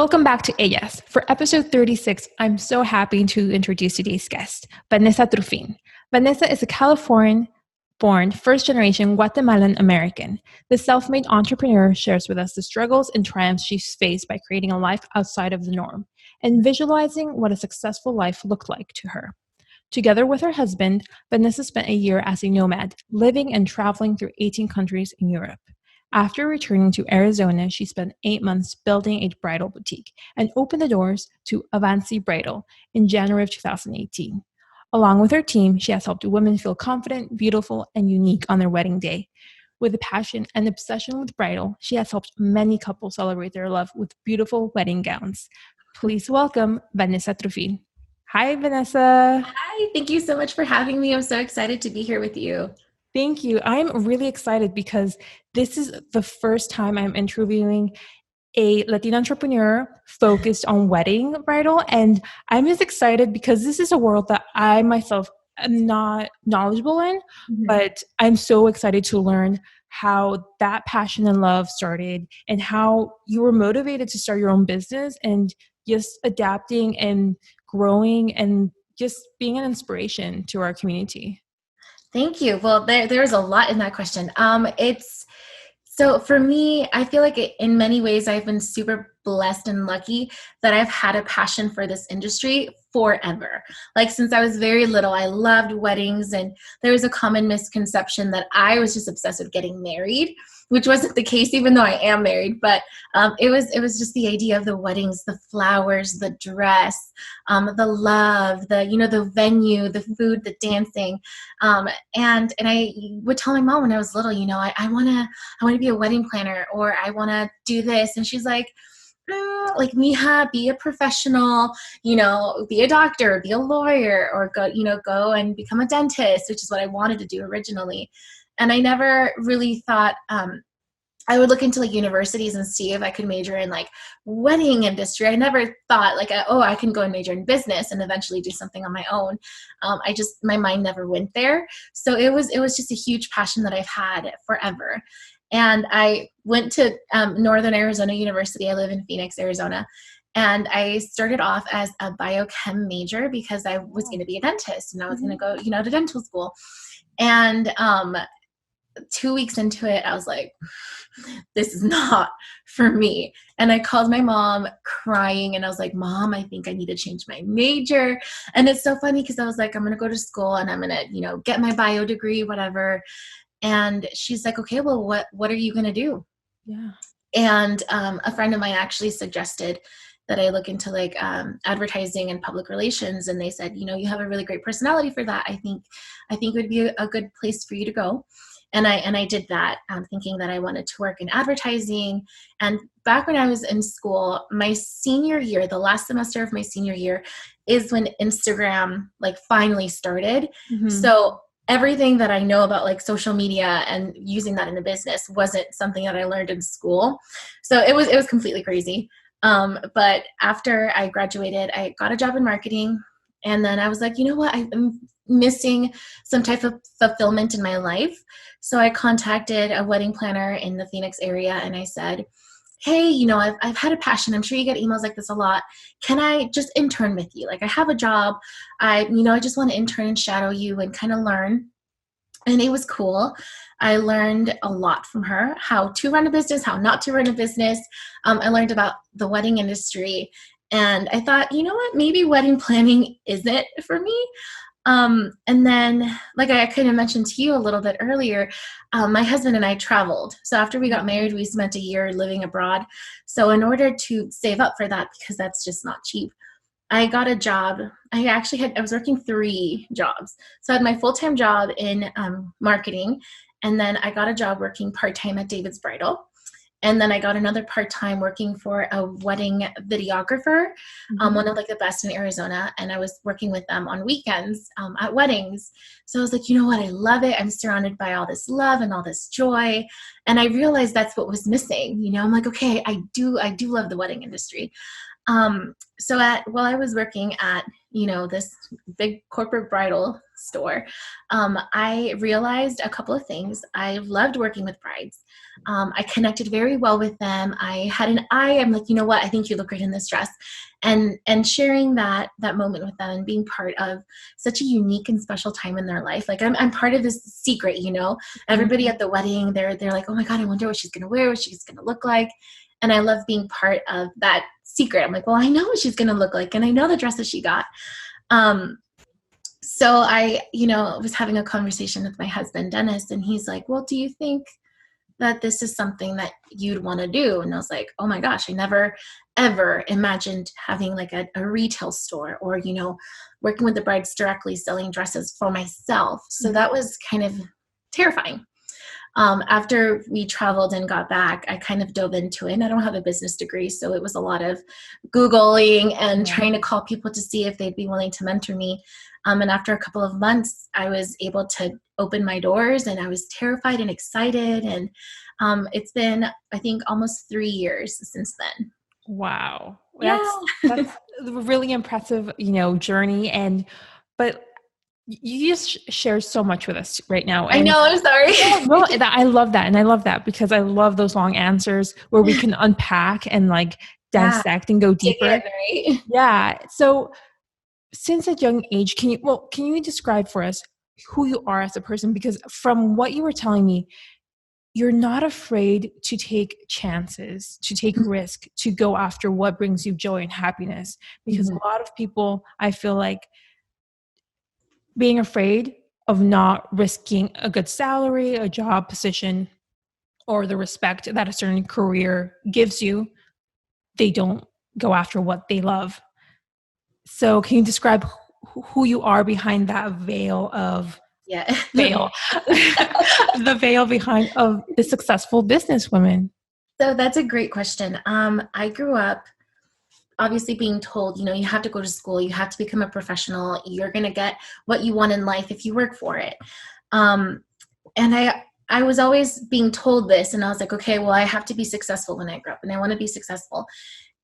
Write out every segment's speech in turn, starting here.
Welcome back to Ellas. For episode 36, I'm so happy to introduce today's guest, Vanessa Trufin. Vanessa is a Californian-born first-generation Guatemalan American. The self-made entrepreneur shares with us the struggles and triumphs she's faced by creating a life outside of the norm and visualizing what a successful life looked like to her. Together with her husband, Vanessa spent a year as a nomad, living and traveling through 18 countries in Europe. After returning to Arizona, she spent 8 months building a bridal boutique and opened the doors to Avancy Bridal in January of 2018. Along with her team, she has helped women feel confident, beautiful, and unique on their wedding day. With a passion and obsession with bridal, she has helped many couples celebrate their love with beautiful wedding gowns. Please welcome Vanessa Trufin. Hi, Vanessa. Hi, thank you so much for having me. I'm so excited to be here with you. Thank you. I'm really excited because this is the first time I'm interviewing a Latina entrepreneur focused on wedding bridal. And I'm just excited because this is a world that I myself am not knowledgeable in, but I'm so excited to learn how that passion and love started and how you were motivated to start your own business and just adapting and growing and just being an inspiration to our community. Thank you. Well, there's a lot in that question. So for me, I feel like in many ways I've been super blessed and lucky that I've had a passion for this industry forever. Like since I was very little, I loved weddings, and there was a common misconception that I was just obsessed with getting married, which wasn't the case, even though I am married. But it was just the idea of the weddings, the flowers, the dress, the love, the venue, the food, the dancing, and I would tell my mom when I was little, I want to be a wedding planner, or I want to do this, and she's like, mija, be a professional, be a doctor, be a lawyer, or go and become a dentist, which is what I wanted to do originally. And I never really thought, I would look into universities and see if I could major in wedding industry. I never thought I can go and major in business and eventually do something on my own. My mind never went there. So it was just a huge passion that I've had forever. And I went to Northern Arizona University. I live in Phoenix, Arizona. And I started off as a biochem major because I was going to be a dentist and I was going to go, to dental school. And 2 weeks into it, I was like, this is not for me. And I called my mom crying and I was like, Mom, I think I need to change my major. And it's so funny because I was like, I'm going to go to school and I'm going to, get my bio degree, whatever. And she's like, okay, well, what are you going to do? Yeah. And a friend of mine actually suggested that I look into advertising and public relations. And they said, you have a really great personality for that. I think it would be a good place for you to go. And I did that, thinking that I wanted to work in advertising. And back when I was in school, my senior year, the last semester of my senior year, is when Instagram finally started. Mm-hmm. So everything that I know about social media and using that in a business wasn't something that I learned in school. So it was completely crazy. But after I graduated, I got a job in marketing. And then I was like, you know what? I'm missing some type of fulfillment in my life. So I contacted a wedding planner in the Phoenix area and I said, hey, I've had a passion. I'm sure you get emails like this a lot. Can I just intern with you? I have a job. I just want to intern and shadow you and kind of learn. And it was cool. I learned a lot from her, how to run a business, how not to run a business. I learned about the wedding industry. And I thought, you know what, maybe wedding planning isn't for me. And then, I kind of mentioned to you a little bit earlier, my husband and I traveled. So after we got married, we spent a year living abroad. So in order to save up for that, because that's just not cheap, I got a job. I was working 3 jobs. So I had my full-time job in marketing, and then I got a job working part-time at David's Bridal. And then I got another part-time working for a wedding videographer, one of the best in Arizona. And I was working with them on weekends at weddings. So I was like, you know what? I love it. I'm surrounded by all this love and all this joy. And I realized that's what was missing. I'm like, okay, I do love the wedding industry. While I was working at this big corporate bridal store, I realized a couple of things. I loved working with brides. I connected very well with them. I had an eye. I'm like, you know what? I think you look great in this dress. And sharing that moment with them and being part of such a unique and special time in their life. Like I'm part of this secret, everybody at the wedding, they're like, oh my God, I wonder what she's going to wear, what she's going to look like. And I love being part of that secret. I'm like, well, I know what she's going to look like. And I know the dress that she got. So I, was having a conversation with my husband, Dennis, and he's like, well, do you think that this is something that you'd want to do? And I was like, oh my gosh, I never, ever imagined having like a retail store or, working with the brides directly selling dresses for myself. So that was kind of terrifying. After we traveled and got back, I kind of dove into it. And I don't have a business degree, so it was a lot of Googling and trying to call people to see if they'd be willing to mentor me. And after a couple of months, I was able to open my doors, and I was terrified and excited. And it's been, I think, almost 3 years since then. Wow. That's a really impressive, journey. But you just shared so much with us right now. And I know, I'm sorry. No, I love that. And I love that because I love those long answers where we can unpack and like dissect and go deeper. Right? Yeah. So since a young age, can you describe for us who you are as a person? Because from what you were telling me, you're not afraid to take chances, to take risk, to go after what brings you joy and happiness. Because a lot of people, I feel like, being afraid of not risking a good salary, a job position, or the respect that a certain career gives you, they don't go after what they love. So can you describe who you are behind that veil of the veil behind of the successful businesswoman? So that's a great question. I grew up obviously being told, you have to go to school, you have to become a professional, you're going to get what you want in life if you work for it. And I was always being told this, and I was like, okay, well, I have to be successful when I grow up, and I want to be successful.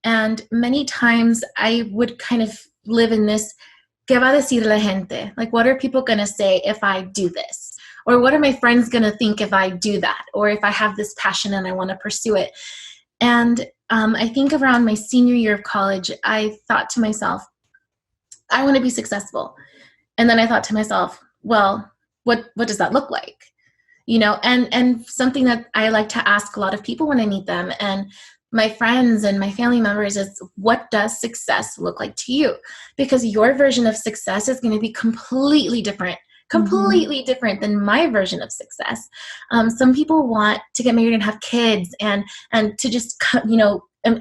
And many times I would kind of live in this, ¿qué va a decir la gente? Like, what are people going to say if I do this? Or what are my friends going to think if I do that? Or if I have this passion and I want to pursue it? And I think around my senior year of college, I thought to myself, I want to be successful. And then I thought to myself, well, what does that look like? And something that I like to ask a lot of people when I meet them and my friends and my family members is, what does success look like to you? Because your version of success is going to be completely different than my version of success. Some people want to get married and have kids and to just,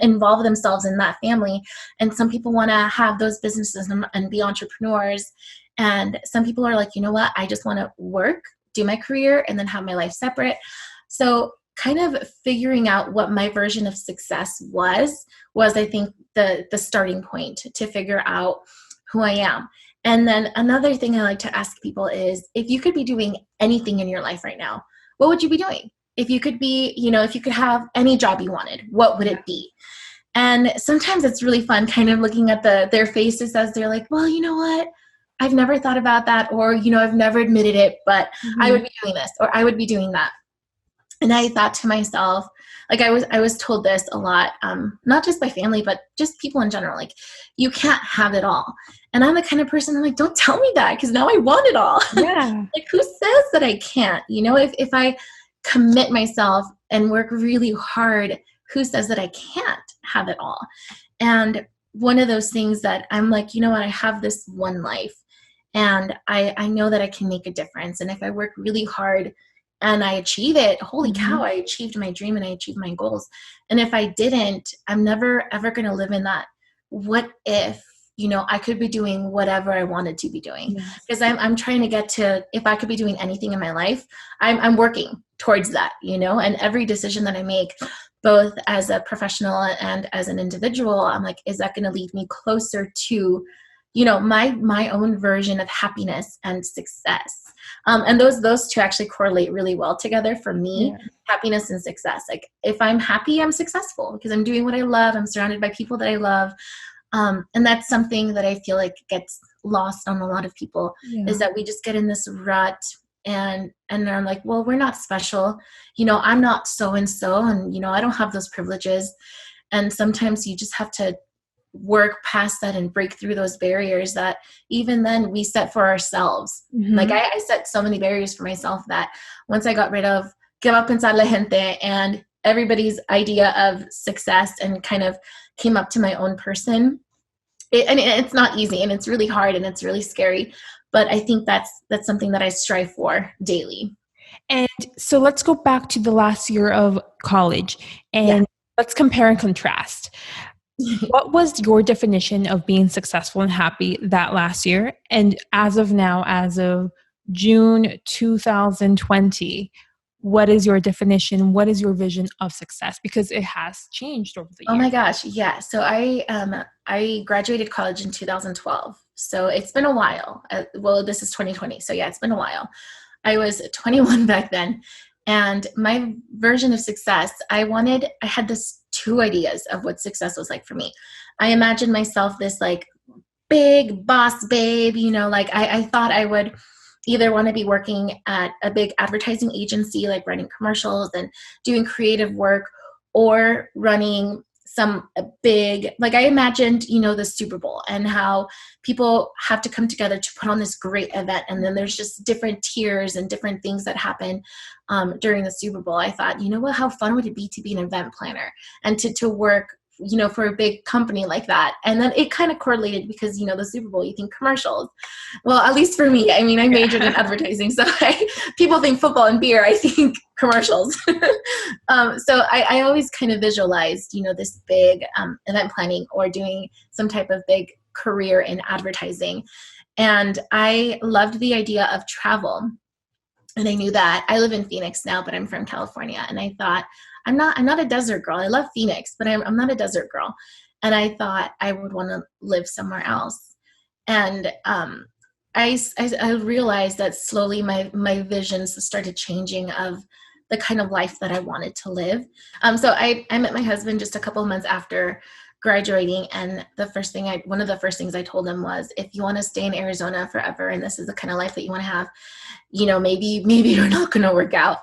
involve themselves in that family. And some people want to have those businesses and be entrepreneurs. And some people are like, you know what? I just want to work, do my career, and then have my life separate. So kind of figuring out what my version of success was I think the starting point to figure out who I am. And then another thing I like to ask people is, if you could be doing anything in your life right now, what would you be doing? If you could be, if you could have any job you wanted, what would it be? And sometimes it's really fun kind of looking at their faces as they're like, well, you know what? I've never thought about that, or, I've never admitted it, but I would be doing this, or I would be doing that. And I thought to myself, like I was told this a lot, not just by family, but just people in general, like, you can't have it all. And I'm the kind of person, I'm like, don't tell me that, because now I want it all. Yeah. Like, who says that I can't? If I commit myself and work really hard, who says that I can't have it all? And one of those things that I'm like, you know what, I have this one life, and I know that I can make a difference. And if I work really hard and I achieve it, holy cow, I achieved my dream and I achieved my goals. And if I didn't, I'm never, ever going to live in that, what if, I could be doing whatever I wanted to be doing. Because I'm trying to get to, if I could be doing anything in my life, I'm working towards that, and every decision that I make, both as a professional and as an individual, I'm like, is that going to lead me closer to, my own version of happiness and success? And those two actually correlate really well together for me, happiness and success. Like, if I'm happy, I'm successful because I'm doing what I love. I'm surrounded by people that I love. And that's something that I feel like gets lost on a lot of people, is that we just get in this rut, and they're like, well, we're not special. I'm not so-and-so, and, I don't have those privileges. And sometimes you just have to work past that and break through those barriers that even then we set for ourselves. Like I set so many barriers for myself that once I got rid of que va a pensar la gente and everybody's idea of success and kind of came up to my own person, it's not easy, and it's really hard, and it's really scary. But I think that's something that I strive for daily. And so let's go back to the last year of college, and let's compare and contrast. What was your definition of being successful and happy that last year? And as of now, as of June 2020, what is your definition? What is your vision of success? Because it has changed over the years. Oh my gosh, yeah. So I graduated college in 2012. So it's been a while. Well, this is 2020. So yeah, it's been a while. I was 21 back then. And my version of success, I had this two ideas of what success was like for me. I imagined myself this like big boss babe, like I thought I would either want to be working at a big advertising agency, like running commercials and doing creative work, or running some big, like I imagined, the Super Bowl and how people have to come together to put on this great event. And then there's just different tiers and different things that happen during the Super Bowl. I thought, how fun would it be to be an event planner and to work, for a big company like that. And then it kind of correlated because, the Super Bowl, you think commercials. Well, at least for me, I majored in advertising. So people think football and beer, I think commercials. So I always kind of visualized, this big event planning or doing some type of big career in advertising. And I loved the idea of travel. And I knew that I live in Phoenix now, but I'm from California. And I thought, I'm not a desert girl. I love Phoenix, but I'm not a desert girl. And I thought I would want to live somewhere else. And I realized that slowly my visions started changing of the kind of life that I wanted to live. So I met my husband just a couple of months after graduating, and one of the first things I told him was, if you want to stay in Arizona forever and this is the kind of life that you want to have, maybe you're not going to work out.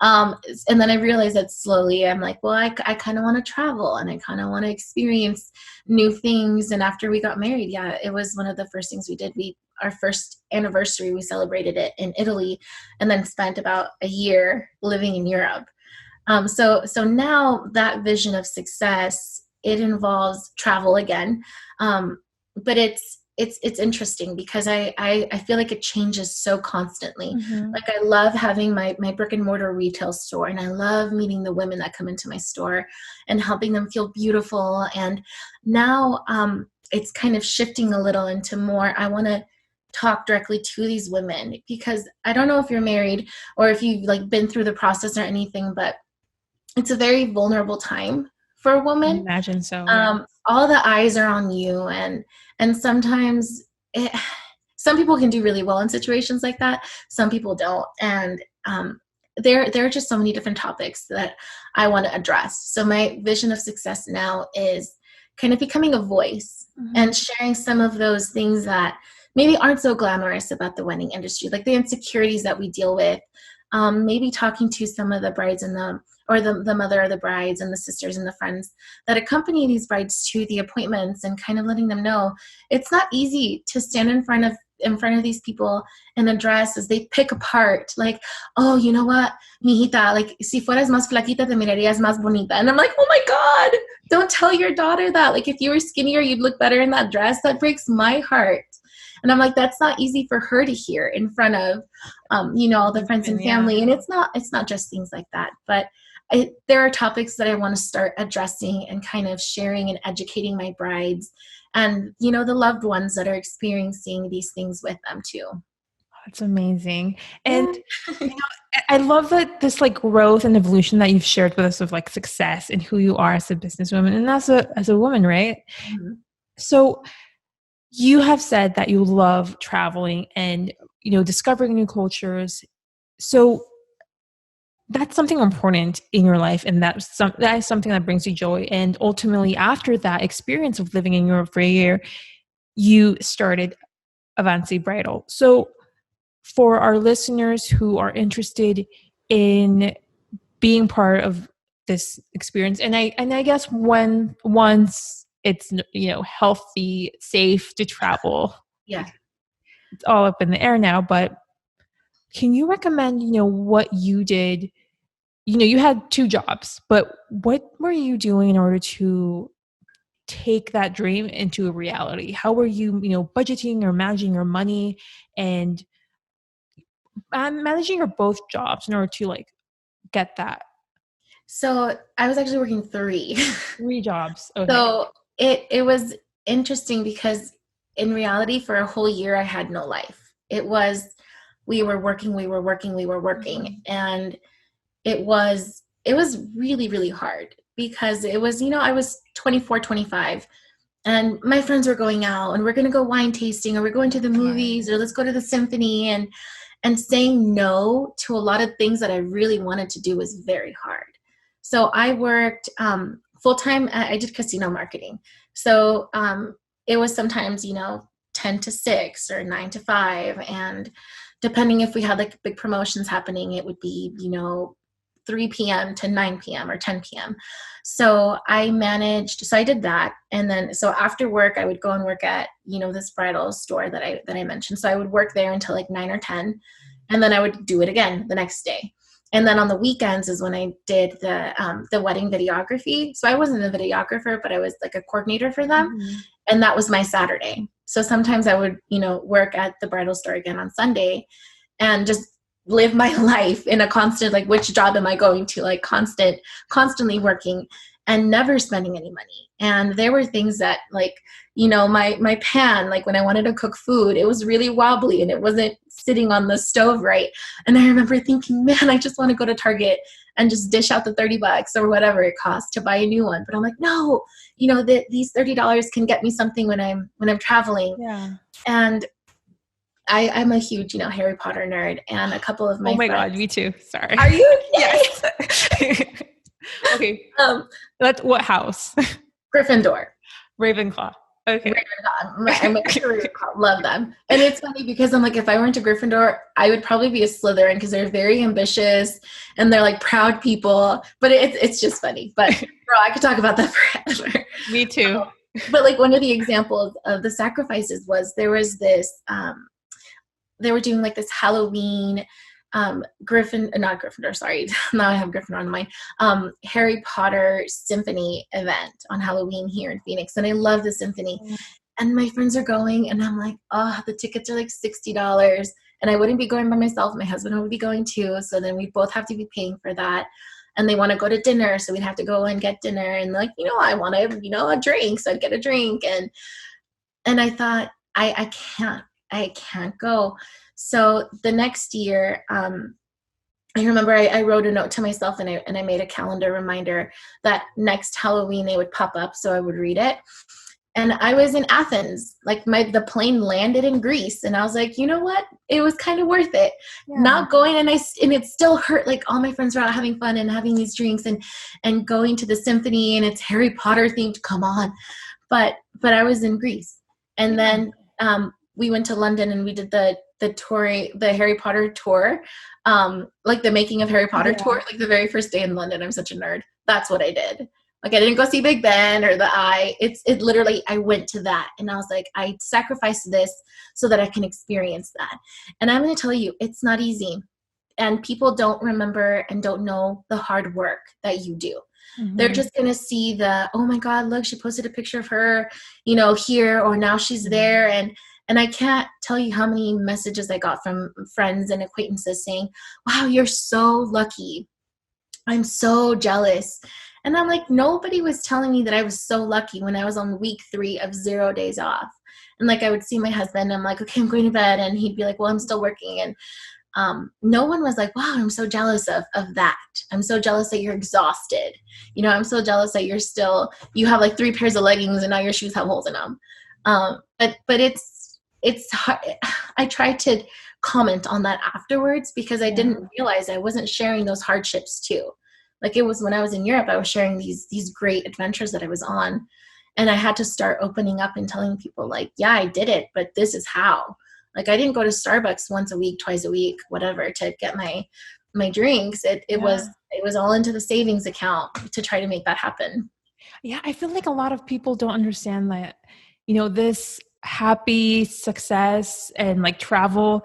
And then I realized that slowly I'm like, well, I kind of want to travel and I kind of want to experience new things. And after we got married, it was one of the first things we did. Our first anniversary, we celebrated it in Italy and then spent about a year living in Europe. So now that vision of success, it involves travel again. But it's interesting because I feel like it changes so constantly. Like I love having my brick and mortar retail store, and I love meeting the women that come into my store and helping them feel beautiful. And now it's kind of shifting a little into more, I want to talk directly to these women, because I don't know if you're married or if you've like been through the process or anything, but it's a very vulnerable time for a woman. I imagine so. Yeah. All the eyes are on you, and sometimes some people can do really well in situations like that. Some people don't. And there are just so many different topics that I want to address. So my vision of success now is kind of becoming a voice and sharing some of those things that maybe aren't so glamorous about the wedding industry, like the insecurities that we deal with. Maybe talking to some of the brides and the mother of the brides and the sisters and the friends that accompany these brides to the appointments, and kind of letting them know it's not easy to stand in front of these people in a dress as they pick apart, like, oh, you know what, mijita, like, si fueras más flaquita te mirarías más bonita. And I'm like, oh my God, don't tell your daughter that. Like, if you were skinnier, you'd look better in that dress. That breaks my heart. And I'm like, that's not easy for her to hear in front of, all the friends and family. And it's not just things like that, but there are topics that I want to start addressing and kind of sharing and educating my brides and, the loved ones that are experiencing these things with them too. That's amazing. And, I love that this like growth and evolution that you've shared with us of like success and who you are as a businesswoman and as a woman, right? Mm-hmm. So you have said that you love traveling and, discovering new cultures. So that's something important in your life, and that is something that brings you joy. And ultimately, after that experience of living in Europe for a year, you started Avancy Bridal. So for our listeners who are interested in being part of this experience, and I guess once it's, you know, healthy, safe to travel, Yeah. it's all up in the air now, but can you recommend, you know, what you did? You know, you had 2 jobs, but what were you doing in order to take that dream into a reality? How were you, you know, budgeting or managing your money and managing your both jobs in order to like get that? So I was actually working 3. 3 jobs. Okay. So it was interesting because in reality, for a whole year, I had no life. It was, we were working, and it was really, really hard because it was, you know, I was 24, 25, and my friends were going out and we're going to go wine tasting, or we're going to the movies, or let's go to the symphony, and saying no to a lot of things that I really wanted to do was very hard. So I worked full-time. I did casino marketing. So it was sometimes, you know, 10 to 6 or 9 to 5. And depending if we had like big promotions happening, it would be, you know, 3 p.m. to 9 p.m. or 10 p.m. So I did that. And then, so after work, I would go and work at, you know, this bridal store that I mentioned. So I would work there until like 9 or 10, and then I would do it again the next day. And then on the weekends is when I did the wedding videography. So I wasn't a videographer, but I was like a coordinator for them. Mm-hmm. And that was my Saturday. So sometimes I would, you know, work at the bridal store again on Sunday and just live my life in a constant, like, which job am I going to, like, constantly working and never spending any money. And there were things that, like, you know, my pan, like when I wanted to cook food, it was really wobbly and it wasn't sitting on the stove right. And I remember thinking, man, I just want to go to Target and just dish out the $30 or whatever it costs to buy a new one. But I'm like, no, you know, these $30 can get me something when I'm traveling. Yeah. And I'm a huge, you know, Harry Potter nerd, and a couple of my Oh my friends. God, me too. Sorry. Are you? Yes. Okay. What house? Gryffindor. Ravenclaw. Okay. I'm a Ravenclaw. Love them. And it's funny because I'm like, if I went to Gryffindor, I would probably be a Slytherin because they're very ambitious and they're like proud people. But it's just funny. But bro, I could talk about that forever. Me too. But like one of the examples of the sacrifices was there was this. They were doing like this Halloween not Gryffindor, sorry. Now I have Gryffindor on my Harry Potter symphony event on Halloween here in Phoenix. And I love the symphony. And my friends are going, and I'm like, oh, the tickets are like $60. And I wouldn't be going by myself. My husband would be going too. So then we both have to be paying for that. And they want to go to dinner. So we'd have to go and get dinner. And like, you know, I want to, you know, a drink. So I'd get a drink. And I thought, I can't go. So the next year, I remember I wrote a note to myself, and I made a calendar reminder that next Halloween it would pop up, so I would read it. And I was in Athens, like the plane landed in Greece, and I was like, you know what? It was kind of worth it. Yeah. Not going, and it still hurt. Like all my friends were out having fun and having these drinks and going to the symphony, and it's Harry Potter themed. Come on, but I was in Greece, and then we went to London and we did the tour, the Harry Potter tour, like the making of Harry Potter tour, like the very first day in London. I'm such a nerd. That's what I did. Like I didn't go see Big Ben or the Eye. It literally, I went to that and I was like, I sacrificed this so that I can experience that. And I'm going to tell you, it's not easy. And people don't remember and don't know the hard work that you do. Mm-hmm. They're just going to see oh my God, look, she posted a picture of her, you know, here, or now she's there. And I can't tell you how many messages I got from friends and acquaintances saying, wow, you're so lucky. I'm so jealous. And I'm like, nobody was telling me that I was so lucky when I was on week 3 of 0 days off. And like, I would see my husband, and I'm like, okay, I'm going to bed. And he'd be like, well, I'm still working. And no one was like, wow, I'm so jealous of that. I'm so jealous that you're exhausted. You know, I'm so jealous that you have like 3 pairs of leggings and now your shoes have holes in them. But it's hard. I try to comment on that afterwards, because I didn't realize I wasn't sharing those hardships too. Like, it was when I was in Europe, I was sharing these great adventures that I was on. And I had to start opening up and telling people, like, yeah, I did it, but this is how. Like, I didn't go to Starbucks once a week, twice a week, whatever, to get my drinks. It was all into the savings account to try to make that happen. Yeah, I feel like a lot of people don't understand that, this happy success and like travel,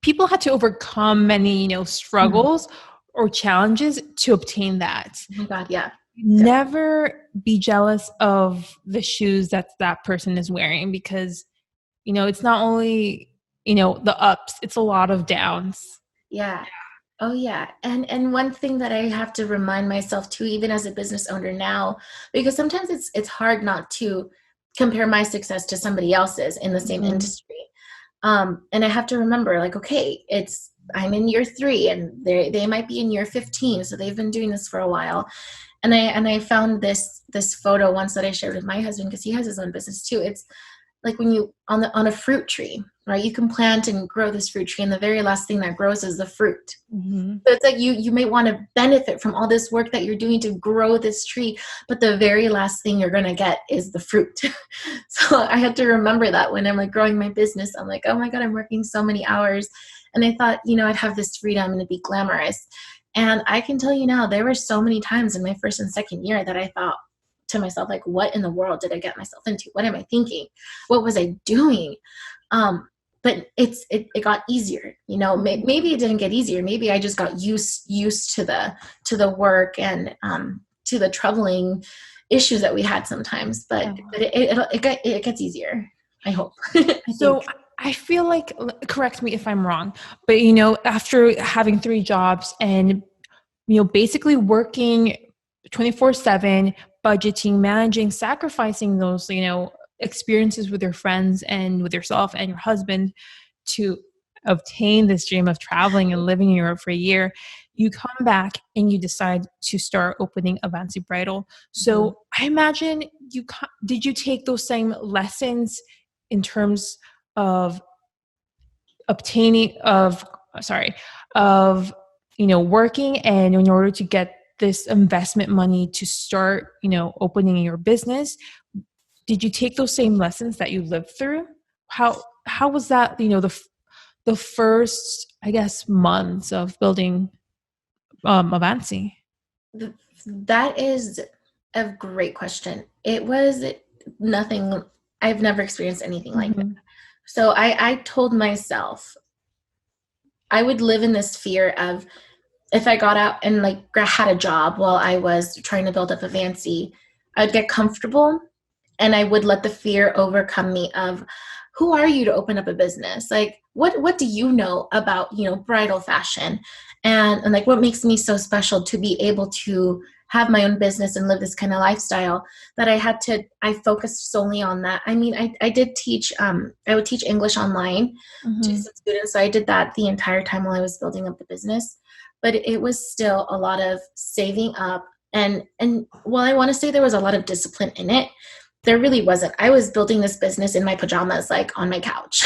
people had to overcome many, struggles or challenges to obtain that. Oh my God, yeah. Never be jealous of the shoes that person is wearing, because, it's not only, the ups, it's a lot of downs. Yeah. Oh yeah. And one thing that I have to remind myself too, even as a business owner now, because sometimes it's hard not to compare my success to somebody else's in the same industry. And I have to remember, like, okay, I'm in year 3 and they might be in year 15. So they've been doing this for a while. And I found this photo once that I shared with my husband, because he has his own business too. It's like when you on a fruit tree, right? You can plant and grow this fruit tree, and the very last thing that grows is the fruit. So it's like you may want to benefit from all this work that you're doing to grow this tree, but the very last thing you're going to get is the fruit. So I had to remember that when I'm like growing my business. I'm like, oh my God, I'm working so many hours. And I thought, I'd have this freedom and it'd be glamorous. And I can tell you now, there were so many times in my first and second year that I thought to myself, like, what in the world did I get myself into? What am I thinking? What was I doing? But it got easier. Maybe it didn't get easier. Maybe I just got used to the work and to the troubling issues that we had sometimes. But it gets easier, I hope. I feel like, correct me if I'm wrong, but after having 3 jobs and basically working 24/7, budgeting, managing, sacrificing those experiences with your friends and with yourself and your husband to obtain this dream of traveling and living in Europe for a year, you come back and you decide to start opening Avancy Bridal. So I imagine did you take those same lessons in terms of working, and in order to get this investment money to start, opening your business? Did you take those same lessons that you lived through? How was that, the first, I guess, months of building Avancy? That is a great question. It was nothing. I've never experienced anything like that. So I told myself I would live in this fear of, if I got out and like had a job while I was trying to build up Avancy, I'd get comfortable and I would let the fear overcome me of, who are you to open up a business? Like, what do you know about, bridal fashion? And like, what makes me so special to be able to have my own business and live this kind of lifestyle, that I focused solely on that. I mean, I did teach, I would teach English online to some students. So I did that the entire time while I was building up the business. But it was still a lot of saving up. And while I want to say there was a lot of discipline in it, there really wasn't. I was building this business in my pajamas, like on my couch.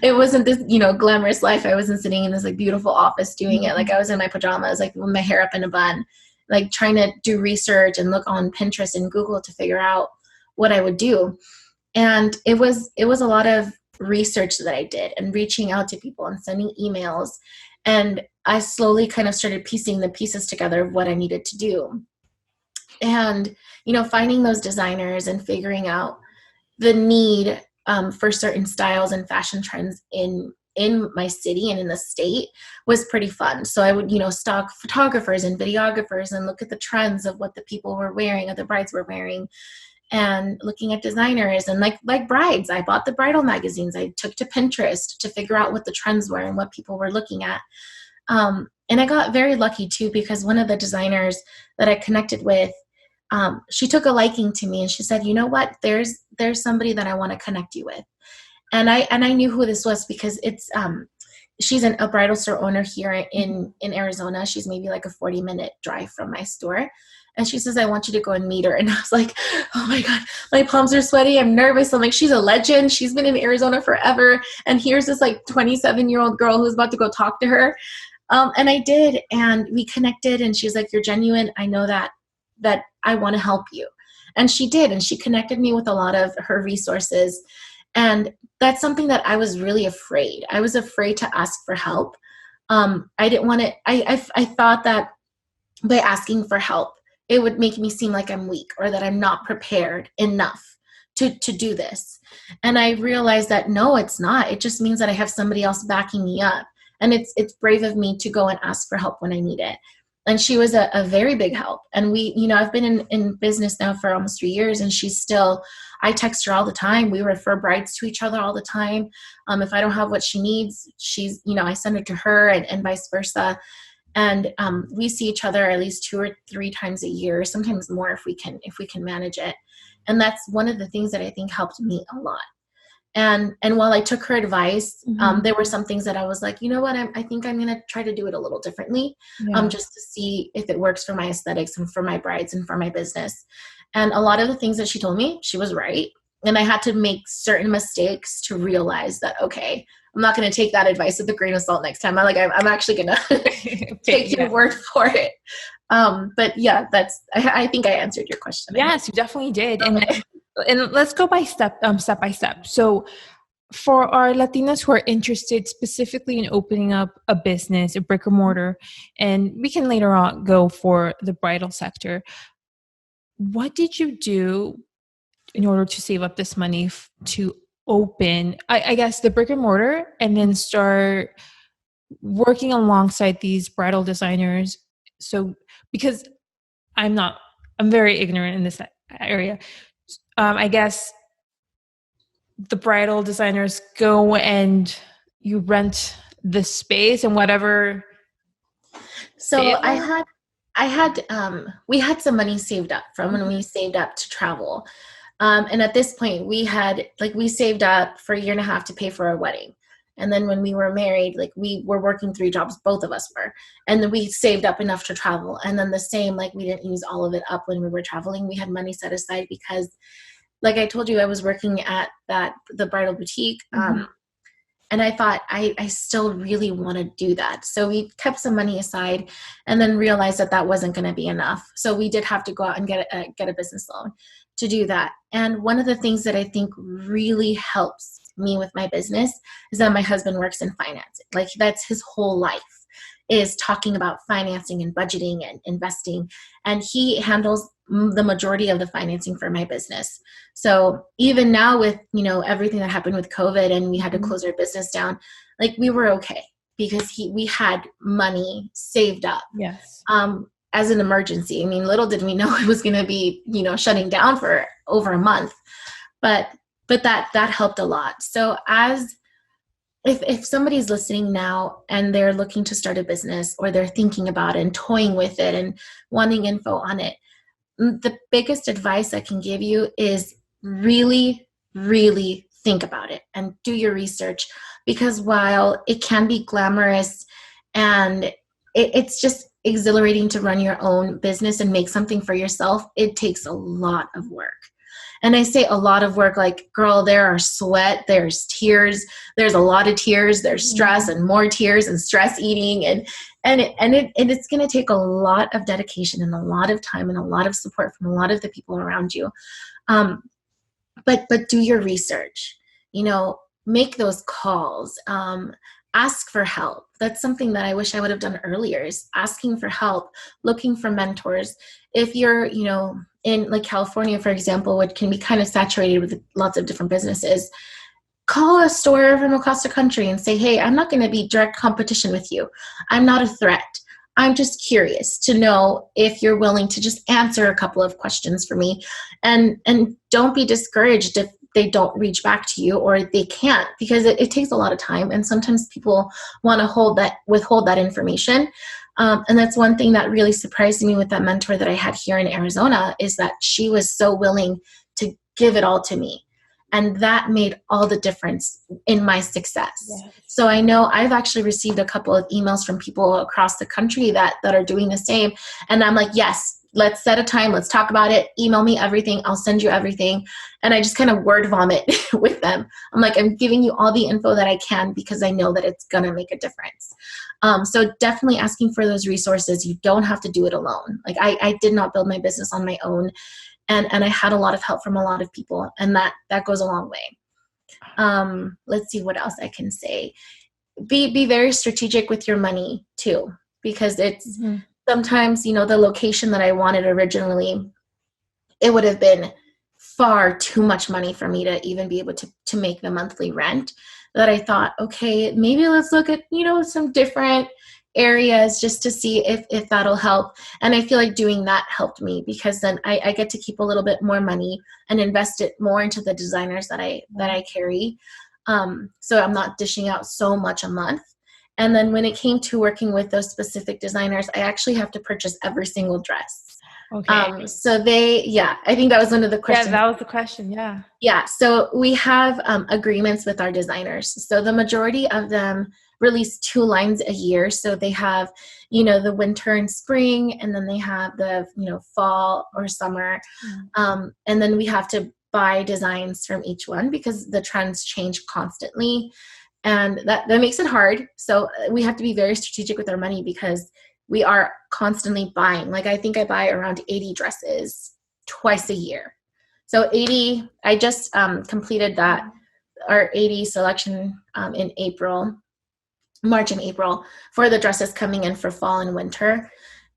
It wasn't this, glamorous life. I wasn't sitting in this like beautiful office doing it. Like, I was in my pajamas, like with my hair up in a bun, like trying to do research and look on Pinterest and Google to figure out what I would do. And it was a lot of research that I did, and reaching out to people and sending emails. And I slowly kind of started piecing the pieces together of what I needed to do. And, finding those designers and figuring out the need for certain styles and fashion trends in my city and in the state was pretty fun. So I would, stalk photographers and videographers and look at the trends of what the people were wearing, or the brides were wearing, and looking at designers. And like brides, I bought the bridal magazines. I took to Pinterest to figure out what the trends were and what people were looking at. And I got very lucky too, because one of the designers that I connected with, she took a liking to me, and she said, you know what, there's somebody that I want to connect you with. And I knew who this was, because it's, she's a bridal store owner here in Arizona. She's maybe like a 40-minute drive from my store. And she says, I want you to go and meet her. And I was like, oh my God, my palms are sweaty. I'm nervous. I'm like, she's a legend. She's been in Arizona forever. And here's this like 27-year-old girl who's about to go talk to her. And I did. And we connected and she's like, you're genuine. I know that I want to help you. And she did. And she connected me with a lot of her resources. And that's something that I was really afraid. I was afraid to ask for help. I didn't want to, I thought that by asking for help, it would make me seem like I'm weak or that I'm not prepared enough to do this. And I realized that no, it's not. It just means that I have somebody else backing me up. And it's brave of me to go and ask for help when I need it. And she was a very big help. And we, I've been in business now for almost 3 years, and she's still, I text her all the time. We refer brides to each other all the time. If I don't have what she needs, she's, I send it to her and vice versa. And we see each other at least 2 or 3 times a year, sometimes more if we can manage it. And that's one of the things that I think helped me a lot. And while I took her advice, there were some things that I was like, you know what, I think I'm going to try to do it a little differently, just to see if it works for my aesthetics and for my brides and for my business. And a lot of the things that she told me, she was right. And I had to make certain mistakes to realize that, okay, I'm not going to take that advice with a grain of salt next time. I'm actually going to take your word for it. But yeah, I think I answered your question. Yes, you definitely did. And let's go step by step. So for our Latinas who are interested specifically in opening up a business, a brick and mortar, and we can later on go for the bridal sector, what did you do in order to save up this money to open, I guess, the brick and mortar, and then start working alongside these bridal designers? So, because I'm very ignorant in this area. I guess the bridal designers go and you rent the space and whatever. So we had some money saved up from when we saved up to travel. And at this point we saved up for 1.5 years to pay for our wedding. And then when we were married, we were working 3 jobs, both of us were. And then we saved up enough to travel. And then the same, we didn't use all of it up when we were traveling. We had money set aside because, like I told you, I was working at the bridal boutique. And I thought, I still really want to do that. So we kept some money aside and then realized that wasn't going to be enough. So we did have to go out and get a business loan to do that. And one of the things that I think really helps me with my business is that my husband works in finance. That's his whole life, is talking about financing and budgeting and investing. And he handles the majority of the financing for my business. So even now with, everything that happened with COVID and we had to close our business down, we were okay because we had money saved up. Yes. As an emergency. I mean, little did we know it was going to be, shutting down for over a month, but that helped a lot. So if somebody's listening now and they're looking to start a business, or they're thinking about it and toying with it and wanting info on it, the biggest advice I can give you is really, really think about it and do your research, because while it can be glamorous and it's just exhilarating to run your own business and make something for yourself, it takes a lot of work. And I say a lot of work, girl, there are sweat, there's tears, there's a lot of tears, there's stress and more tears and stress eating. And it's going to take a lot of dedication and a lot of time and a lot of support from a lot of the people around you. But do your research, make those calls, ask for help. That's something that I wish I would have done earlier, is asking for help, looking for mentors. If you're, in California, for example, which can be kind of saturated with lots of different businesses, call a store from across the country and say, hey, I'm not going to be direct competition with you. I'm not a threat. I'm just curious to know if you're willing to just answer a couple of questions for me. And don't be discouraged if they don't reach back to you or they can't, because it takes a lot of time. And sometimes people want to withhold that information. And that's one thing that really surprised me with that mentor that I had here in Arizona, is that she was so willing to give it all to me. And that made all the difference in my success. Yes. So I know I've actually received a couple of emails from people across the country that are doing the same. And I'm like, yes, let's set a time. Let's talk about it. Email me everything. I'll send you everything. And I just kind of word vomit with them. I'm like, I'm giving you all the info that I can because I know that it's going to make a difference. So definitely asking for those resources. You don't have to do it alone. Like I did not build my business on my own. And I had a lot of help from a lot of people. And that goes a long way. Let's see what else I can say. Be very strategic with your money too, because it's sometimes, the location that I wanted originally, it would have been far too much money for me to even be able to make the monthly rent, that I thought, okay, maybe let's look at, some different areas just to see if that'll help. And I feel like doing that helped me, because then I get to keep a little bit more money and invest it more into the designers that I carry. So I'm not dishing out so much a month. And then when it came to working with those specific designers, I actually have to purchase every single dress. Okay. I think that was one of the questions. Yeah, that was the question. Yeah. Yeah. So we have agreements with our designers. So the majority of them release 2 lines a year. So they have, the winter and spring, and then they have the, fall or summer. And then we have to buy designs from each one because the trends change constantly. And that makes it hard. So we have to be very strategic with our money because we are constantly buying. Like I think I buy around 80 dresses twice a year. So 80, I just completed our 80 selection in March and April for the dresses coming in for fall and winter.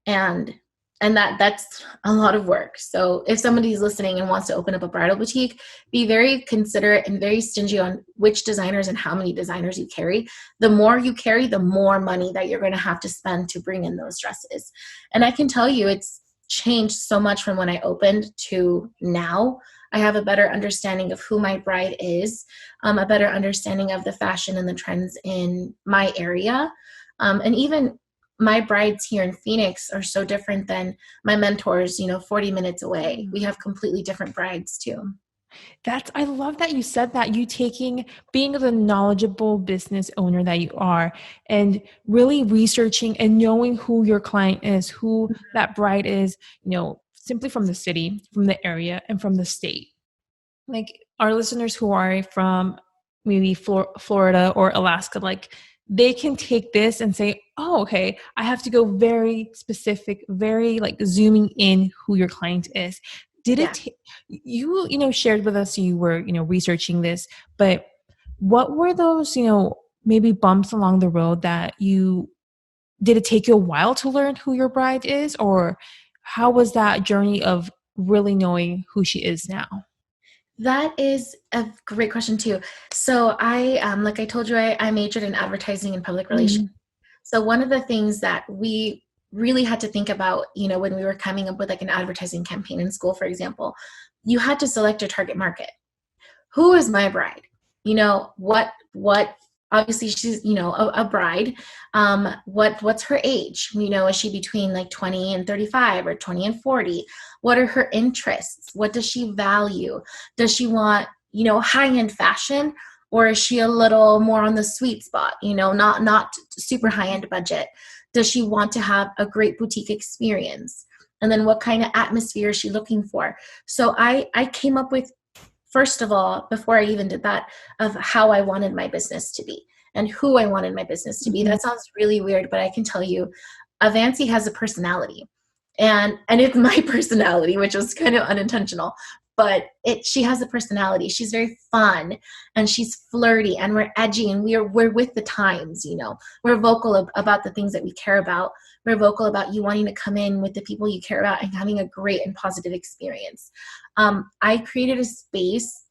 And that's a lot of work. So if somebody's listening and wants to open up a bridal boutique, be very considerate and very stingy on which designers and how many designers you carry. The more you carry, the more money that you're going to have to spend to bring in those dresses. And I can tell you it's changed so much from when I opened to now. I have a better understanding of who my bride is, a better understanding of the fashion and the trends in my area. And even my brides here in Phoenix are so different than my mentors, 40 minutes away. We have completely different brides too. I love that you said that, being the knowledgeable business owner that you are, and really researching and knowing who your client is, who that bride is, simply from the city, from the area, and from the state. Like our listeners who are from maybe Florida or Alaska, like they can take this and say, oh, okay, I have to go very specific, very like zooming in who your client is. You shared with us, you were, researching this, but what were those, maybe bumps along the road did it take you a while to learn who your bride is, or how was that journey of really knowing who she is now? That is a great question too. So I, like I told you, I majored in advertising and public relations. So one of the things that we really had to think about, when we were coming up with like an advertising campaign in school, for example, you had to select your target market. Who is my bride? What obviously she's, a bride. What's her age? Is she between like 20 and 35 or 20 and 40? What are her interests? What does she value? Does she want, high-end fashion, or is she a little more on the sweet spot, not super high-end budget? Does she want to have a great boutique experience? And then what kind of atmosphere is she looking for? So I came up with, first of all, before I even did that, of how I wanted my business to be and who I wanted my business to be. That sounds really weird, but I can tell you, Avancy has a personality. And it's my personality, which was kind of unintentional, but she has a personality. She's very fun and she's flirty and we're edgy and we're with the times, we're vocal about the things that we care about. We're vocal about you wanting to come in with the people you care about and having a great and positive experience. I created a space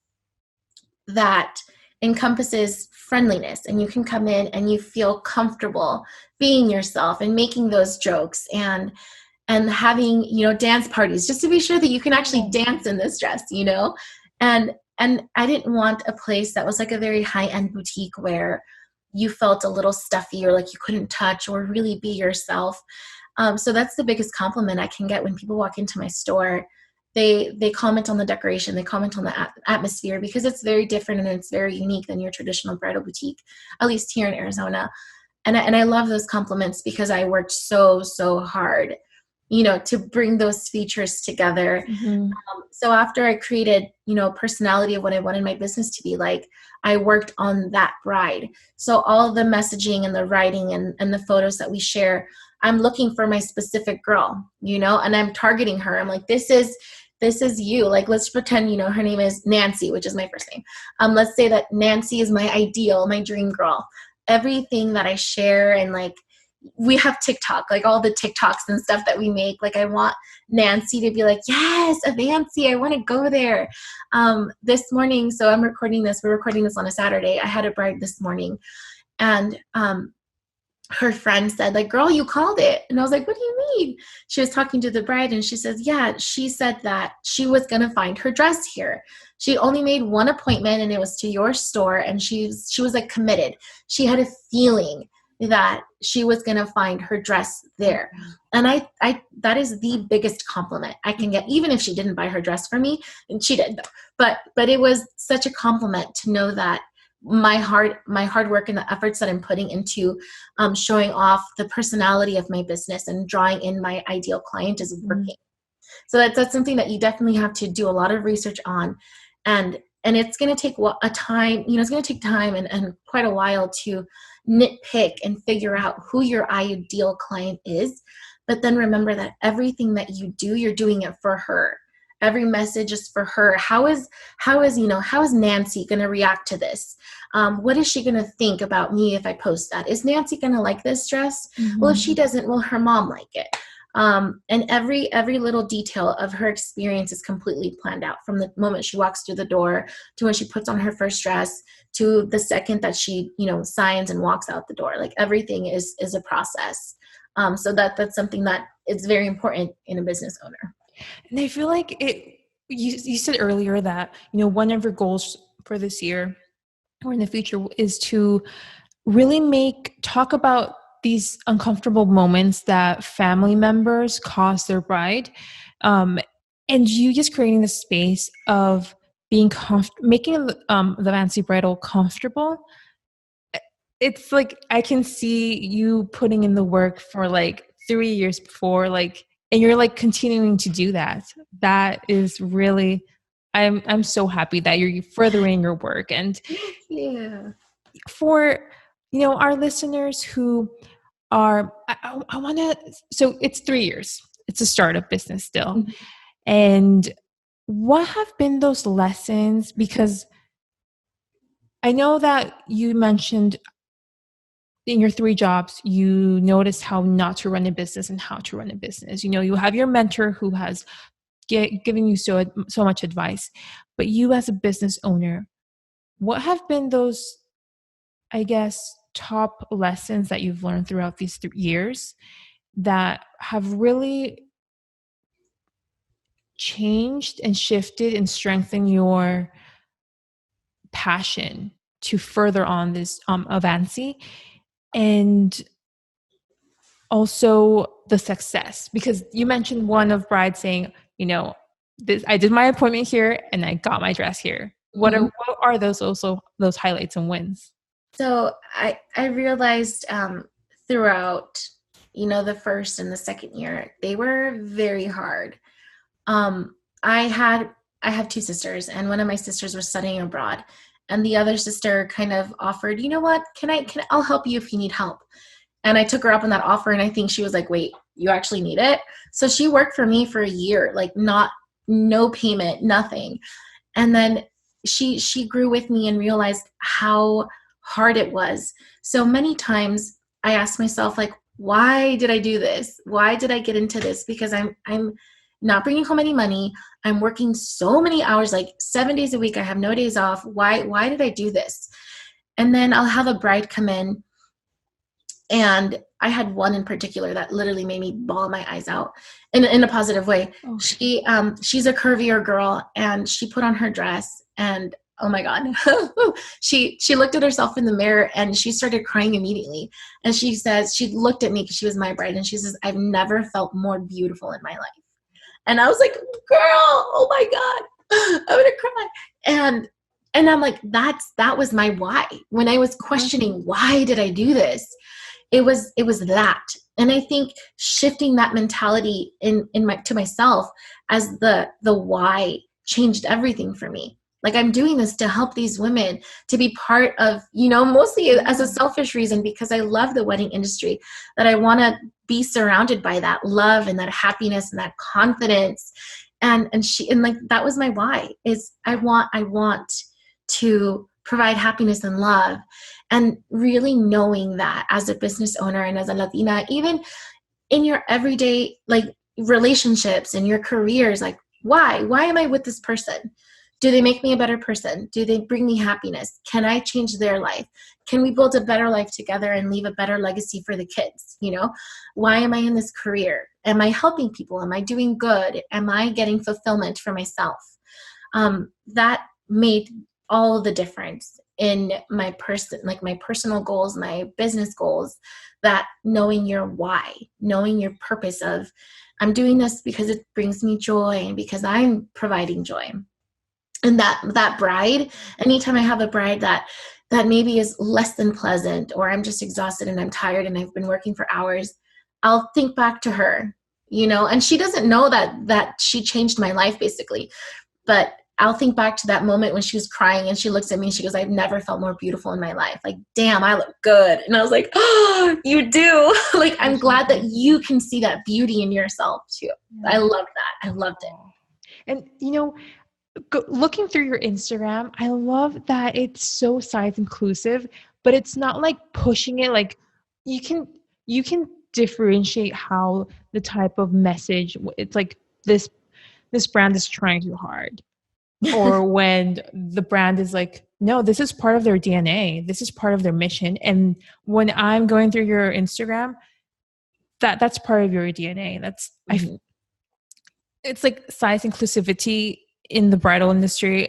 that encompasses friendliness, and you can come in and you feel comfortable being yourself and making those jokes and having, dance parties just to be sure that you can actually dance in this dress, and I didn't want a place that was like a very high-end boutique where you felt a little stuffy or like you couldn't touch or really be yourself. So that's the biggest compliment I can get when people walk into my store. They comment on the decoration, they comment on the atmosphere, because it's very different and it's very unique than your traditional bridal boutique, at least here in Arizona. And I love those compliments because I worked so hard to bring those features together. Mm-hmm. So after I created, personality of what I wanted my business to be like, I worked on that bride. So all the messaging and the writing and the photos that we share, I'm looking for my specific girl, and I'm targeting her. I'm like, this is you. Like, let's pretend, her name is Nancy, which is my first name. Let's say that Nancy is my ideal, my dream girl. Everything that I share, and like, we have TikTok, like all the TikToks and stuff that we make. Like, I want Nancy to be like, yes, Avancy, I want to go there. This morning, so we're recording this on a Saturday. I had a bride this morning, and her friend said, like, girl, you called it. And I was like, what do you mean? She was talking to the bride, and she says, yeah, she said that she was going to find her dress here. She only made one appointment, and it was to your store. And she was like committed. She had a feeling that she was going to find her dress there. And I that is the biggest compliment I can get, even if she didn't buy her dress for me, and she did, but it was such a compliment to know that my hard work and the efforts that I'm putting into showing off the personality of my business and drawing in my ideal client is working. So that's something that you definitely have to do a lot of research on, and it's going to take a time. It's going to take time and quite a while to nitpick and figure out who your ideal client is. But then remember that everything that you do, you're doing it for her. Every message is for her. How is Nancy going to react to this? What is she going to think about me if I post that? Is Nancy going to like this dress? Mm-hmm. Well, if she doesn't, will her mom like it? And every little detail of her experience is completely planned out, from the moment she walks through the door to when she puts on her first dress to the second that she, signs and walks out the door. Like, everything is a process. So that's something that is very important in a business owner. And I feel like you said earlier that, one of your goals for this year or in the future is to really talk about these uncomfortable moments that family members cause their bride. And you just creating the space of being making the Avancy Bridal comfortable. It's like, I can see you putting in the work for like 3 years before, like, and you're like continuing to do that. That is really, I'm so happy that you're furthering your work. And yeah, for, our listeners who are, I want to, so it's 3 years. It's a startup business still. Mm-hmm. And what have been those lessons? Because I know that you mentioned in your 3 jobs, you noticed how not to run a business and how to run a business. You have your mentor who has given you so much advice, but you as a business owner, what have been those, I guess, top lessons that you've learned throughout these 3 years that have really changed and shifted and strengthened your passion to further on this Avancy? And also the success, because you mentioned one of bride saying, I did my appointment here and I got my dress here. What are those highlights and wins? So I realized throughout, the first and the second year, they were very hard. I have 2 sisters, and one of my sisters was studying abroad, and the other sister kind of offered, what, I'll help you if you need help. And I took her up on that offer, and I think she was like, wait, you actually need it? So she worked for me for a year, like no payment, nothing. And then she grew with me and realized how hard it was. So many times I asked myself, like, why did I do this? Why did I get into this? Because I'm not bringing home any money. I'm working so many hours, like 7 days a week. I have no days off. Why did I do this? And then I'll have a bride come in, and I had one in particular that literally made me bawl my eyes out in a positive way. Oh. She's a curvier girl, and she put on her dress, and oh my God, she looked at herself in the mirror and she started crying immediately. And she says, she looked at me because she was my bride, and she says, I've never felt more beautiful in my life. And I was like, girl, oh my God, I'm gonna cry. And I'm like, that was my why. When I was questioning, why did I do this? it was that. And I think shifting that mentality to myself as the why changed everything for me. Like, I'm doing this to help these women to be part of, mostly as a selfish reason, because I love the wedding industry, that I want to be surrounded by that love and that happiness and that confidence. And like, that was my why, is I want to provide happiness and love. And really knowing that as a business owner and as a Latina, even in your everyday, like, relationships and your careers, like, why am I with this person? Do they make me a better person? Do they bring me happiness? Can I change their life? Can we build a better life together and leave a better legacy for the kids? Why am I in this career? Am I helping people? Am I doing good? Am I getting fulfillment for myself? That made all the difference in my personal goals, my business goals, that knowing your why, knowing your purpose of, I'm doing this because it brings me joy and because I'm providing joy. And that bride, anytime I have a bride that maybe is less than pleasant, or I'm just exhausted and I'm tired and I've been working for hours, I'll think back to her, and she doesn't know that she changed my life, basically. But I'll think back to that moment when she was crying and she looks at me and she goes, I've never felt more beautiful in my life. Like, damn, I look good. And I was like, oh, you do. Like, I'm glad that you can see that beauty in yourself too. I love that. I loved it. And, looking through your Instagram, I love that it's so size inclusive, but it's not like pushing it. Like, you can differentiate how the type of message, it's like this brand is trying too hard. Or when the brand is like, no, this is part of their DNA. This is part of their mission. And when I'm going through your Instagram, that's part of your DNA. That's, it's like size inclusivity in the bridal industry.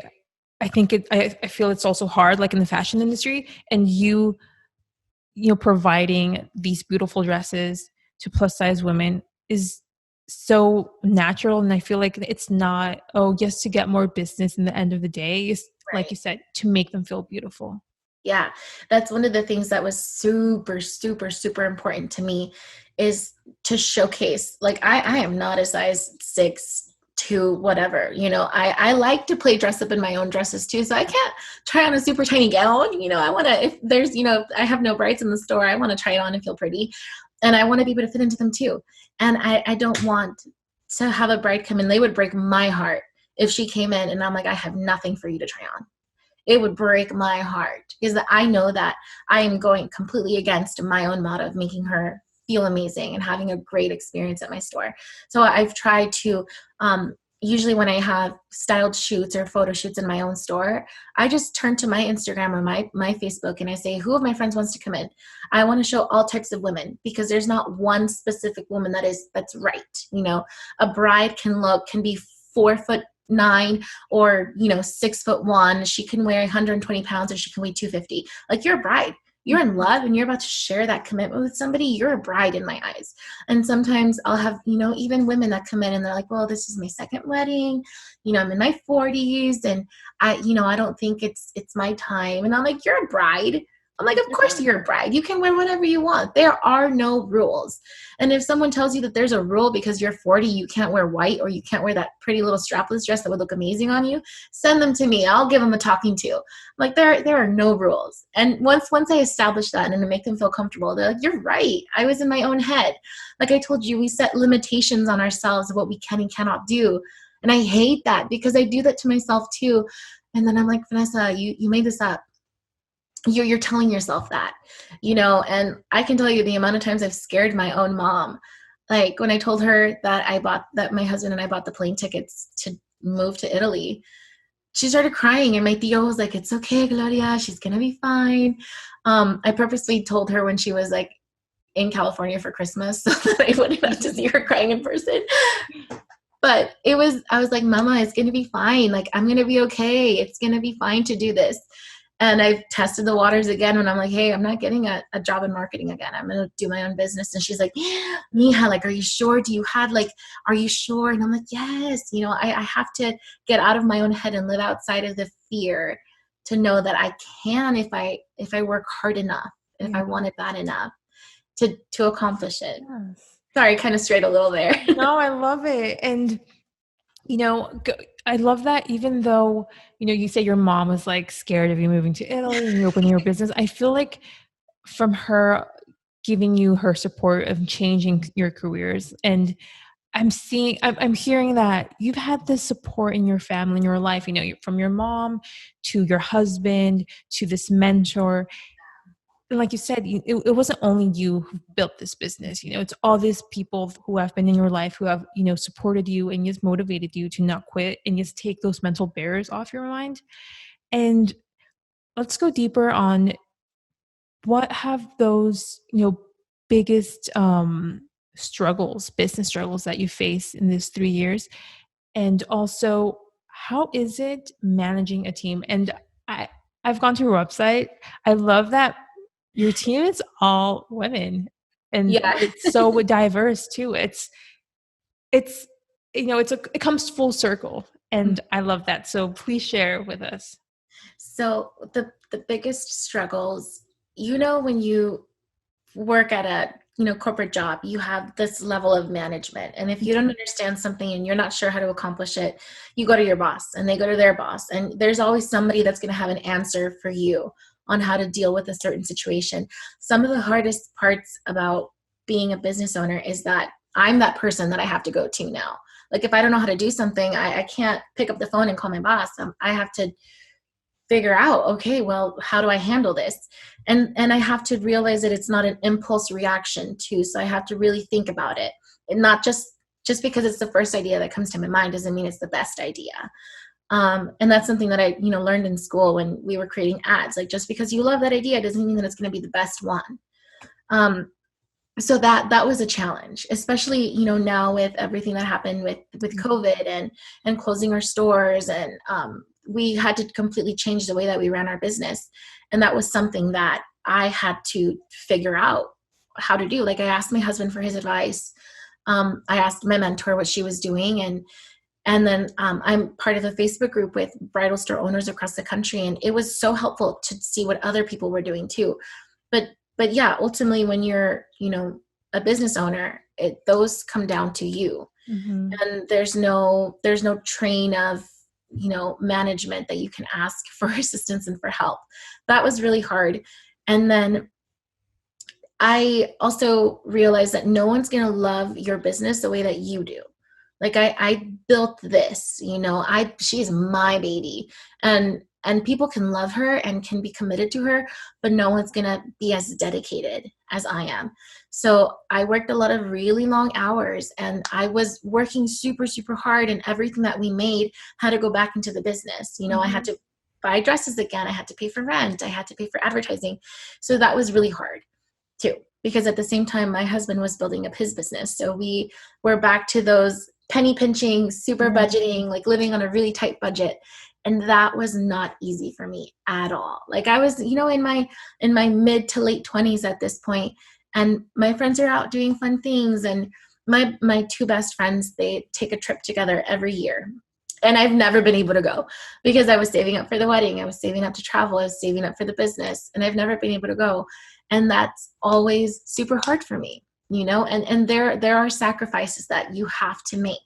I think I feel it's also hard, like in the fashion industry, and you providing these beautiful dresses to plus size women is so natural. And I feel like it's not, just to get more business in the end of the day. It's right. Like you said, to make them feel beautiful. Yeah. That's one of the things that was super, super, super important to me, is to showcase, like, I am not a size 6 to whatever, I like to play dress up in my own dresses too. So I can't try on a super tiny gown. I want to, if there's, I have no brides in the store, I want to try it on and feel pretty. And I want to be able to fit into them too. And I don't want to have a bride come in. They would break my heart if she came in and I'm like, I have nothing for you to try on. It would break my heart, because I know that I am going completely against my own motto of making her feel amazing and having a great experience at my store. So I've tried to, usually when I have styled shoots or photo shoots in my own store, I just turn to my Instagram or my Facebook and I say, who of my friends wants to come in? I want to show all types of women, because there's not one specific woman that's right. A bride can be 4'9" or 6'1". She can weigh 120 pounds, or she can weigh 250. Like, you're a bride. You're in love and you're about to share that commitment with somebody. You're a bride in my eyes. And sometimes I'll have, even women that come in and they're like, well, this is my second wedding. I'm in my 40s and I don't think it's my time. And I'm like, you're a bride. I'm like, of course you're a bride. You can wear whatever you want. There are no rules. And if someone tells you that there's a rule because you're 40, you can't wear white, or you can't wear that pretty little strapless dress that would look amazing on you, send them to me. I'll give them a talking to. I'm like, there are no rules. And once I establish that and to make them feel comfortable, they're like, you're right. I was in my own head. Like I told you, we set limitations on ourselves of what we can and cannot do. And I hate that, because I do that to myself too. And then I'm like, Vanessa, you made this up. You're telling yourself that, and I can tell you the amount of times I've scared my own mom. Like when I told her that my husband and I bought the plane tickets to move to Italy, she started crying, and my tío was like, it's okay, Gloria, she's going to be fine. I purposely told her when she was like in California for Christmas so that I wouldn't have to see her crying in person. But I was like, Mama, it's going to be fine. Like, I'm going to be okay. It's going to be fine to do this. And I've tested the waters again when I'm like, hey, I'm not getting a job in marketing again. I'm going to do my own business. And she's like, Mija, like, are you sure? Are you sure? And I'm like, yes. I have to get out of my own head and live outside of the fear to know that I can if I work hard enough, if I want it bad enough. to accomplish it. Yes. Sorry, kind of strayed a little there. No, I love it. And, I love that even though, you say your mom was like scared of you moving to Italy and you opening your business, I feel like from her giving you her support of changing your careers, and I'm hearing that you've had this support in your family, in your life, from your mom to your husband to this mentor. And like you said, it wasn't only you who built this business. It's all these people who have been in your life, who have, supported you and just motivated you to not quit and just take those mental barriers off your mind. And let's go deeper on what have those, biggest business struggles that you face in these 3 years. And also, how is it managing a team? And I've gone to your website. I love that your team is all women, and Yeah. it's so diverse too. It's it comes full circle, and I love that. So please share with us. So the biggest struggles, when you work at a corporate job, you have this level of management, and if you don't understand something and you're not sure how to accomplish it, you go to your boss and they go to their boss, and there's always somebody that's going to have an answer for you on how to deal with a certain situation. Some of the hardest parts about being a business owner is that I'm that person that I have to go to now. Like if I don't know how to do something, I can't pick up the phone and call my boss. I have to figure out, okay, well, how do I handle this? And I have to realize that it's not an impulse reaction too. So I have to really think about it, and not just because it's the first idea that comes to my mind doesn't mean it's the best idea. And that's something that I, learned in school when we were creating ads. Like just because you love that idea doesn't mean that it's going to be the best one. So that was a challenge, especially, now with everything that happened with COVID and closing our stores, and we had to completely change the way that we ran our business. And that was something that I had to figure out how to do. Like I asked my husband for his advice. I asked my mentor what she was doing. And then I'm part of a Facebook group with bridal store owners across the country. And it was so helpful to see what other people were doing too. But yeah, ultimately when you're, a business owner, those come down to you. Mm-hmm. And there's no train of, management that you can ask for assistance and for help. That was really hard. And then I also realized that no one's going to love your business the way that you do. Like I built this, she's my baby, and people can love her and can be committed to her, but no one's going to be as dedicated as I am. So I worked a lot of really long hours, and I was working super, super hard, and everything that we made had to go back into the business. Mm-hmm. I had to buy dresses again. I had to pay for rent. I had to pay for advertising. So that was really hard too, because at the same time, my husband was building up his business. So we were back to those penny pinching, super budgeting, like living on a really tight budget. And that was not easy for me at all. Like I was, in my mid to late 20s at this point, and my friends are out doing fun things. And my two best friends, they take a trip together every year. And I've never been able to go because I was saving up for the wedding. I was saving up to travel. I was saving up for the business, and I've never been able to go. And that's always super hard for me. And there are sacrifices that you have to make,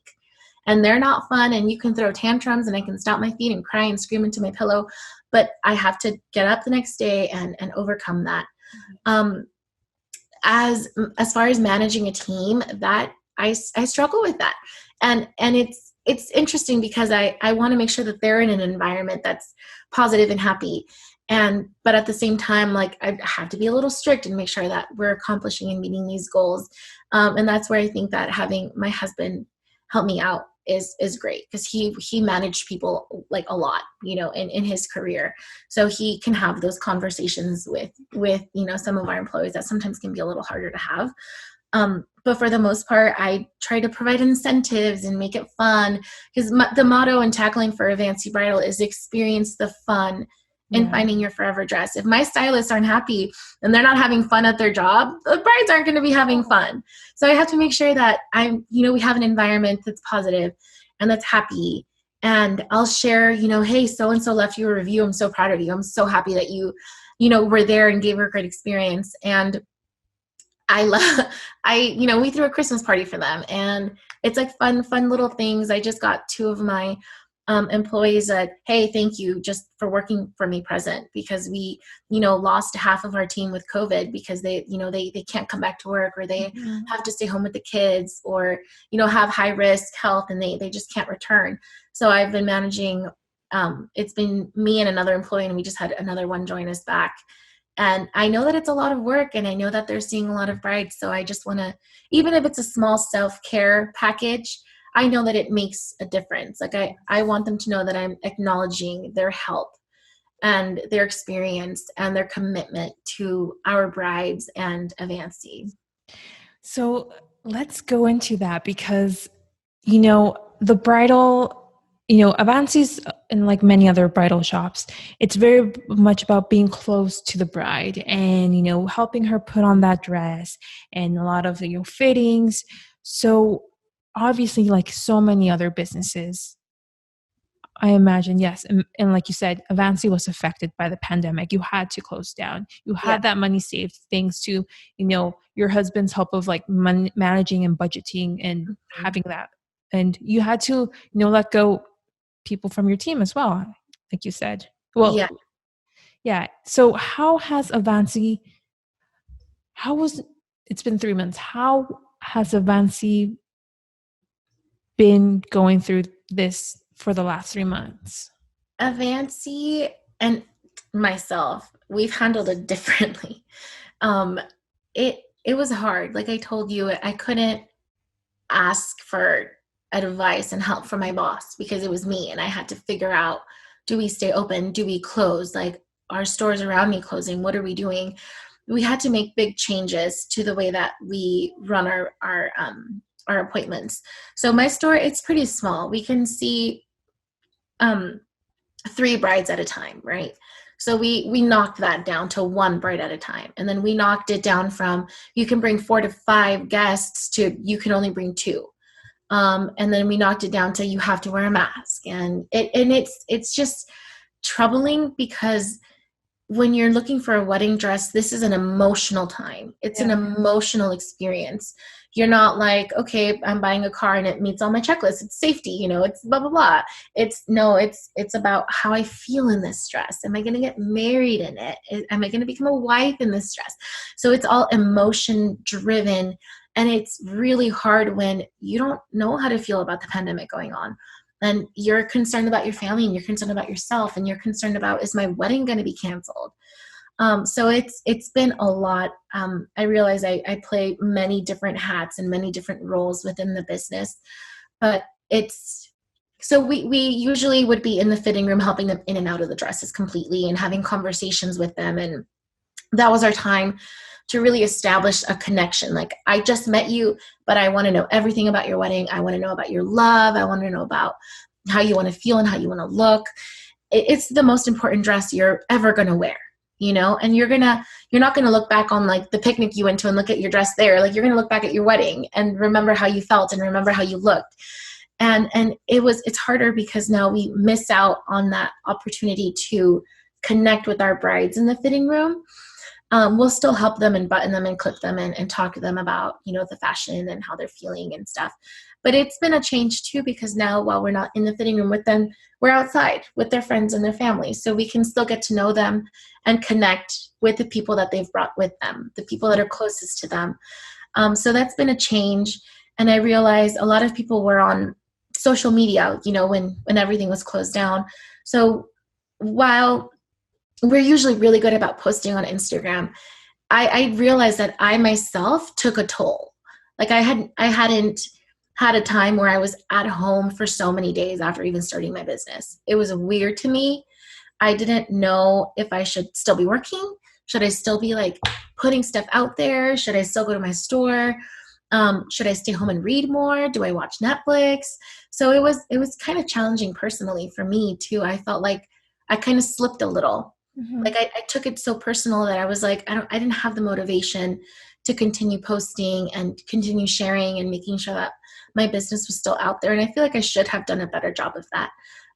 and they're not fun, and you can throw tantrums and I can stomp my feet and cry and scream into my pillow, but I have to get up the next day and overcome that. As far as managing a team, that I struggle with that. And it's interesting because I want to make sure that they're in an environment that's positive and happy. But at the same time, like I have to be a little strict and make sure that we're accomplishing and meeting these goals. And that's where I think that having my husband help me out is great, because he managed people like a lot, in his career. So he can have those conversations with some of our employees that sometimes can be a little harder to have. But for the most part, I try to provide incentives and make it fun, because the motto and tackling for Avancy Bridal is experience the fun in finding your forever dress. If my stylists aren't happy and they're not having fun at their job, the brides aren't going to be having fun. So I have to make sure that we have an environment that's positive and that's happy. And I'll share, hey, so-and-so left you a review. I'm so proud of you. I'm so happy that you were there and gave her a great experience. And I love, we threw a Christmas party for them, and it's like fun little things. I just got two of my employees that, hey, thank you just for working for me present, because we, lost half of our team with COVID because they can't come back to work, or they have to stay home with the kids, or, have high risk health, and they just can't return. So I've been managing, it's been me and another employee, and we just had another one join us back. And I know that it's a lot of work, and I know that they're seeing a lot of brides. So I just want to, even if it's a small self-care package, I know that it makes a difference. Like I want them to know that I'm acknowledging their health and their experience and their commitment to our brides and Avancy. So let's go into that, because, the bridal, Avancy's, and like many other bridal shops, it's very much about being close to the bride and, helping her put on that dress and a lot of, fittings. So obviously, like so many other businesses, I imagine, yes. And like you said, Avancy was affected by the pandemic. You had to close down. You had that money saved thanks to, your husband's help of like managing and budgeting and having that. And you had to, let go people from your team as well, like you said. Well, yeah. So how has Avancy, it's been 3 months. How has Avancy been going through this for the last 3 months? Avancy and myself, we've handled it differently. It was hard. Like I told you, I couldn't ask for advice and help from my boss because it was me, and I had to figure out, do we stay open? Do we close? Like, our stores around me closing? What are we doing? We had to make big changes to the way that we run our appointments. So my store, it's pretty small. We can see 3 brides at a time, right? So we knocked that down to 1 bride at a time. And then we knocked it down from, you can bring 4 to 5 guests to, you can only bring 2. And then we knocked it down to, you have to wear a mask. And it's just troubling, because when you're looking for a wedding dress, this is an emotional time. It's an emotional experience. You're not like, okay, I'm buying a car and it meets all my checklists. It's safety, it's blah, blah, blah. It's about how I feel in this dress. Am I going to get married in it? Am I going to become a wife in this dress? So it's all emotion driven. And it's really hard when you don't know how to feel about the pandemic going on. And you're concerned about your family, and you're concerned about yourself, and you're concerned about, is my wedding going to be canceled? So it's been a lot. I realize I play many different hats and many different roles within the business, but so we usually would be in the fitting room helping them in and out of the dresses completely and having conversations with them. And that was our time to really establish a connection. Like, I just met you, but I want to know everything about your wedding. I want to know about your love. I want to know about how you want to feel and how you want to look. It's the most important dress you're ever going to wear, and you're not going to look back on like the picnic you went to and look at your dress there. Like, you're going to look back at your wedding and remember how you felt and remember how you looked. And it's harder because now we miss out on that opportunity to connect with our brides in the fitting room. We'll still help them and button them and clip them and talk to them about, the fashion and how they're feeling and stuff. But it's been a change too, because now while we're not in the fitting room with them, we're outside with their friends and their families. So we can still get to know them and connect with the people that they've brought with them, the people that are closest to them. So that's been a change. And I realized a lot of people were on social media, when everything was closed down. So while we're usually really good about posting on Instagram, I realized that I myself took a toll. Like, I hadn't had a time where I was at home for so many days after even starting my business. It was weird to me. I didn't know if I should still be working. Should I still be like putting stuff out there? Should I still go to my store? Should I stay home and read more? Do I watch Netflix? So it was kind of challenging personally for me too. I felt like I kind of slipped a little. Mm-hmm. Like I took it so personal that I was like, I didn't have the motivation to continue posting and continue sharing and making sure that my business was still out there. And I feel like I should have done a better job of that.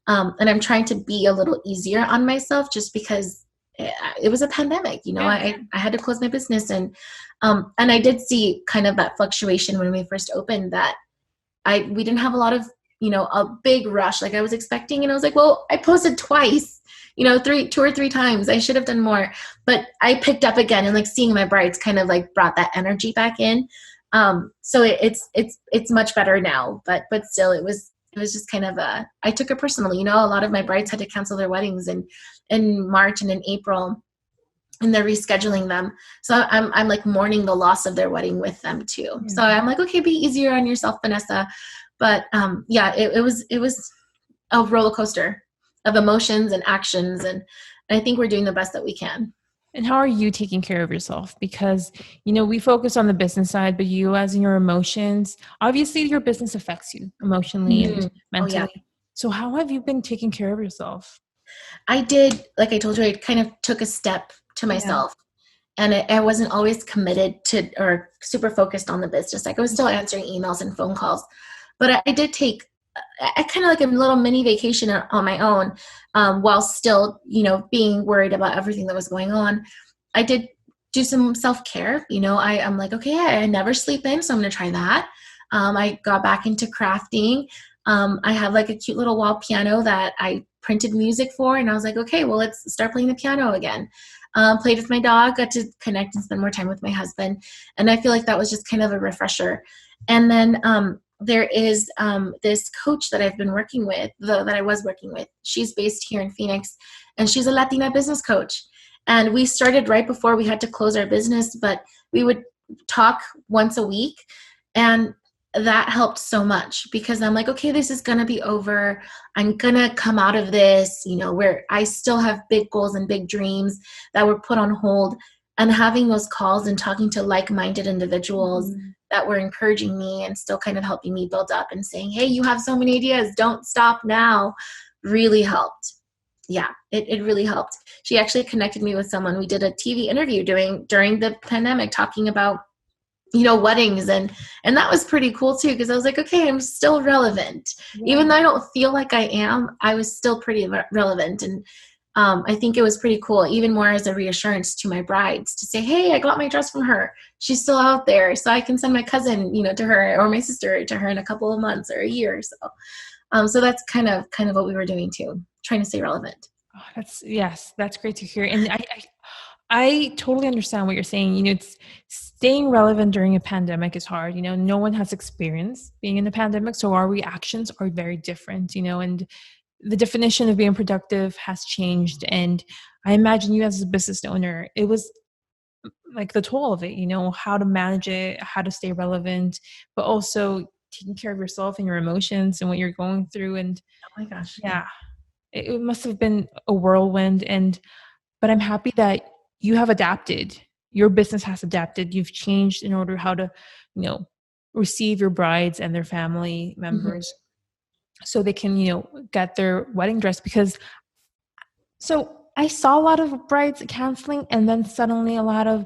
And I'm trying to be a little easier on myself, just because it was a pandemic, I had to close my business, and I did see kind of that fluctuation when we first opened, that we didn't have a lot of, a big rush like I was expecting. And I was like, well, I posted twice, 2 or 3 times. I should have done more, but I picked up again, and like seeing my brides kind of like brought that energy back in. So it's much better now, but still it was just kind of I took it personally. A lot of my brides had to cancel their weddings in March and in April, and they're rescheduling them. So I'm like mourning the loss of their wedding with them too. Yeah. So I'm like, okay, be easier on yourself, Vanessa. But it was a roller coaster of emotions and actions. And I think we're doing the best that we can. And how are you taking care of yourself? Because, we focus on the business side, but you, as in your emotions, obviously your business affects you emotionally and mentally. Oh, yeah. So how have you been taking care of yourself? I did, like I told you, I kind of took a step to myself. Yeah. And I wasn't always committed to or super focused on the business. Like I was still answering emails and phone calls. But I did take kind of like a little mini vacation on my own, while still, being worried about everything that was going on. I did do some self-care. I'm like, okay, I never sleep in, so I'm going to try that. I got back into crafting. I have like a cute little wall piano that I printed music for, and I was like, okay, well, let's start playing the piano again. Played with my dog, got to connect and spend more time with my husband. And I feel like that was just kind of a refresher. And then there is this coach that I've been working with, that I was working with. She's based here in Phoenix, and she's a Latina business coach. And we started right before we had to close our business, but we would talk once a week. And that helped so much, because I'm like, okay, this is going to be over. I'm going to come out of this, where I still have big goals and big dreams that were put on hold. And having those calls and talking to like-minded individuals that were encouraging me and still kind of helping me build up and saying, hey, you have so many ideas, don't stop now, really helped. Yeah, it really helped. She actually connected me with someone. We did a TV interview during the pandemic, talking about, weddings. And that was pretty cool too, because I was like, okay, I'm still relevant. Yeah. Even though I don't feel like I am, I was still pretty relevant. And I think it was pretty cool, even more as a reassurance to my brides, to say, hey, I got my dress from her. She's still out there, so I can send my cousin, to her, or my sister to her in a couple of months or a year or so. So that's kind of what we were doing too, trying to stay relevant. Oh, that's great to hear. And I totally understand what you're saying. It's staying relevant during a pandemic is hard. No one has experience being in a pandemic, so our reactions are very different, and the definition of being productive has changed. And I imagine you as a business owner, it was like the toll of it, how to manage it, how to stay relevant, but also taking care of yourself and your emotions and what you're going through. And oh my gosh, yeah, it must have been a whirlwind. But I'm happy that you have adapted. Your business has adapted. You've changed in order how to, receive your brides and their family members. So they can, get their wedding dress. Because so I saw a lot of brides canceling, and then suddenly a lot of,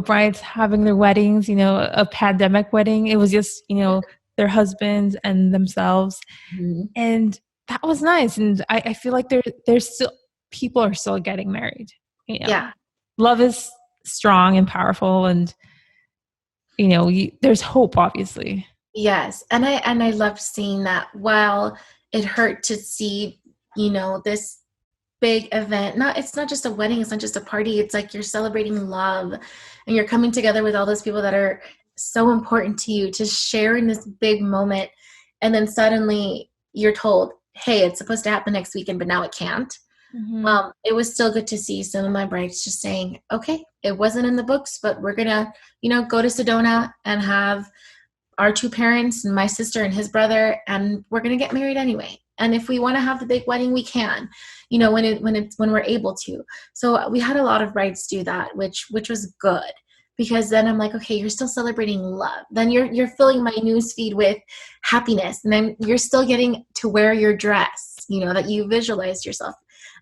brides having their weddings, a pandemic wedding. It was just, their husbands and themselves. And that was nice. And I feel like there's still, people are still getting married. Yeah. Love is strong and powerful, and, there's hope, obviously. Yes. And I loved seeing that. While it hurt to see, this big event, it's not just a wedding, it's not just a party, it's like you're celebrating love, and you're coming together with all those people that are so important to you to share in this big moment. And then suddenly you're told, hey, it's supposed to happen next weekend, but now it can't. It was still good to see some of my brides just saying, okay, it wasn't in the books, but we're gonna, go to Sedona and have our 2 parents and my sister and his brother, and we're gonna get married anyway. And if we want to have the big wedding, we can, when we're able to. So we had a lot of brides do that, which was good, because then I'm like, okay, you're still celebrating love. Then you're filling my news feed with happiness, and then you're still getting to wear your dress, that you visualized yourself.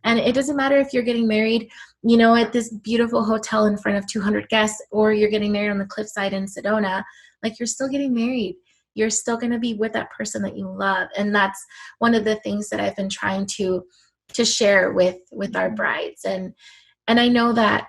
And it doesn't matter if you're getting married, at this beautiful hotel in front of 200 guests, or you're getting married on the cliffside in Sedona. Like, you're still getting married. You're still going to be with that person that you love. And that's one of the things that I've been trying to share with our brides. And And I know that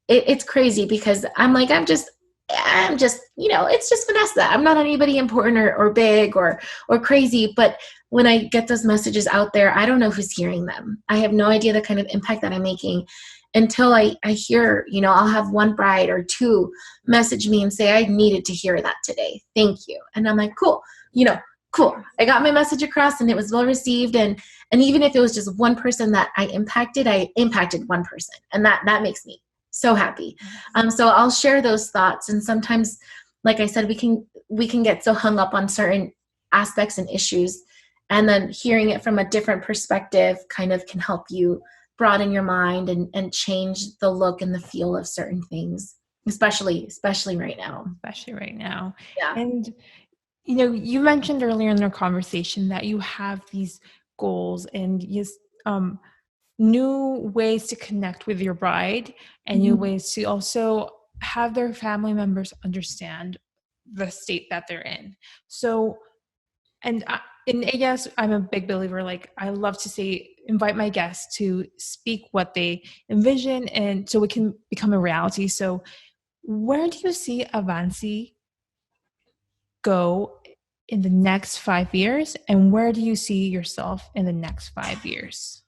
it's crazy because I'm like, I'm just, it's just Vanessa. I'm not anybody important or big or crazy. But when I get those messages out there, I don't know who's hearing them. I have no idea the kind of impact that I'm making until I hear, I'll have one bride or two message me and say, I needed to hear that today. Thank you. And I'm like, cool, cool. I got my message across and it was well received. And even if it was just one person that I impacted one person. And that makes me so happy. So I'll share those thoughts. And sometimes, like I said, we can get so hung up on certain aspects and issues, and then hearing it from a different perspective kind of can help you broaden your mind and change the look and the feel of certain things, especially right now. Yeah. And, you mentioned earlier in our conversation that you have these goals and new ways to connect with your bride and new ways to also have their family members understand the state that they're in. So, and in AS, I'm a big believer, like I love to invite my guests to speak what they envision and so it can become a reality. So where do you see Avancy go in the next 5 years? And where do you see yourself in the next 5 years?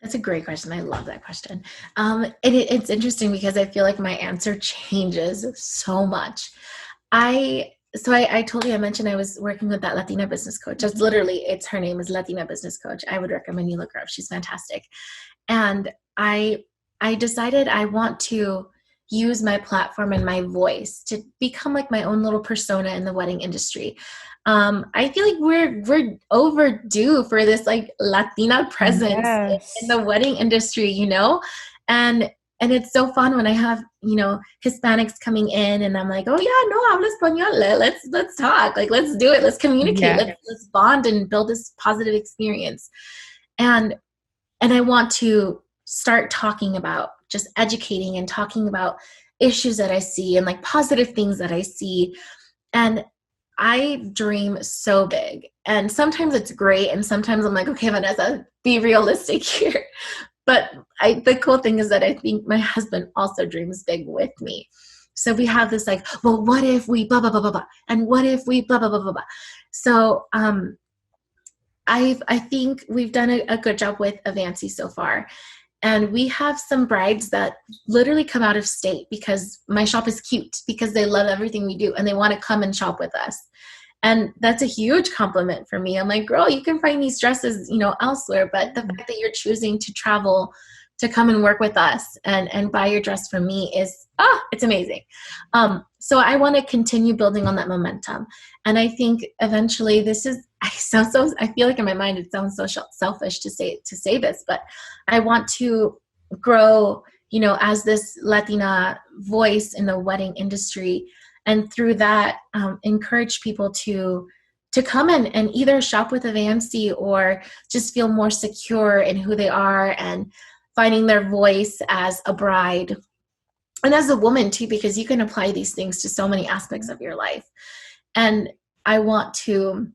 That's a great question. I love that question. It's interesting because I feel like my answer changes so much. I told you, I mentioned I was working with that Latina business coach. That's literally, her name is Latina Business Coach. I would recommend you look her up. She's fantastic. And I decided I want to use my platform and my voice to become like my own little persona in the wedding industry. I feel like we're overdue for this like Latina presence in the wedding industry, and it's so fun when I have, Hispanics coming in and I'm like, oh yeah, no, hablo español. Let's talk. Like, let's do it. Let's communicate. Yes. Let's bond and build this positive experience. And I want to start talking about just educating and talking about issues that I see and like positive things that I see. And I dream so big. And sometimes it's great. And sometimes I'm like, okay, Vanessa, be realistic here. But the cool thing is that I think my husband also dreams big with me. So we have this like, well, what if we blah, blah, blah, blah, blah. And what if we blah, blah, blah, blah, blah. So I think we've done a good job with Avancy so far. And we have some brides that literally come out of state because my shop is cute, because they love everything we do and they want to come and shop with us. And that's a huge compliment for me. I'm like, girl, you can find these dresses, elsewhere. But the fact that you're choosing to travel to come and work with us and buy your dress from me is, it's amazing. So I want to continue building on that momentum. And I think eventually I feel like in my mind, it sounds so selfish to say this, but I want to grow, as this Latina voice in the wedding industry. And through that, encourage people to come and either shop with Avancy or just feel more secure in who they are and finding their voice as a bride and as a woman too, because you can apply these things to so many aspects of your life. And I want to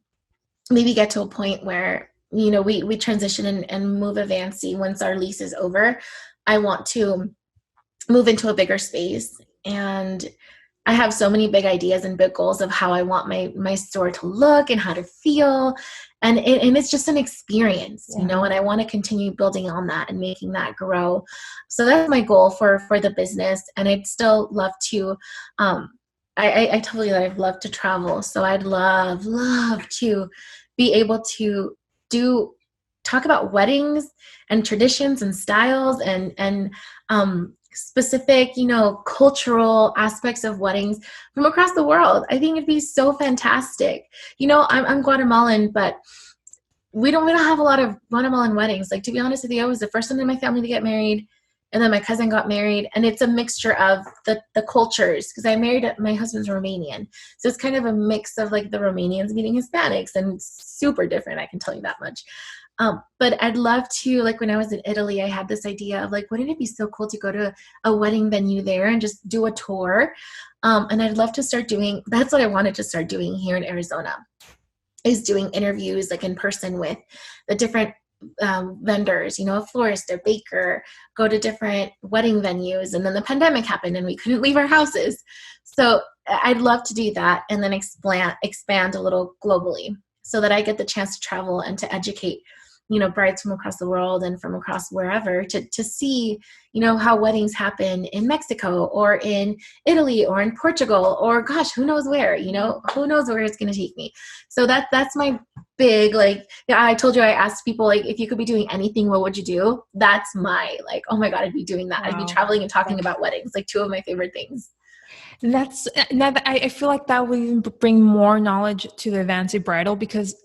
maybe get to a point where, we transition and move Avancy once our lease is over. I want to move into a bigger space, and I have so many big ideas and big goals of how I want my store to look and how to feel. And it's just an experience, and I want to continue building on that and making that grow. So that's my goal for the business. And I'd still love to, I told you that I'd love to travel. So I'd love to be able to talk about weddings and traditions and styles and specific, cultural aspects of weddings from across the world. I think it'd be so fantastic. I'm Guatemalan, but we don't have a lot of Guatemalan weddings. Like, to be honest with you, I was the first one in my family to get married, and then my cousin got married, and it's a mixture of the cultures, because my husband's Romanian. So it's kind of a mix of like the Romanians meeting Hispanics, and it's super different, I can tell you that much. But I'd love to, like when I was in Italy, I had this idea of like, wouldn't it be so cool to go to a wedding venue there and just do a tour? And I'd love to that's what I wanted to start doing here in Arizona, is doing interviews like in person with the different vendors, a florist, a baker, go to different wedding venues. And then the pandemic happened and we couldn't leave our houses. So I'd love to do that and then expand a little globally so that I get the chance to travel and to educate, brides from across the world and from across wherever to see, how weddings happen in Mexico or in Italy or in Portugal or gosh, who knows where, who knows where it's going to take me. So that's my big, I told you, I asked people, if you could be doing anything, what would you do? That's my, oh my God, I'd be doing that. Wow. I'd be traveling and talking about weddings, two of my favorite things. That's now that I feel like that will even bring more knowledge to the Avancy Bridal because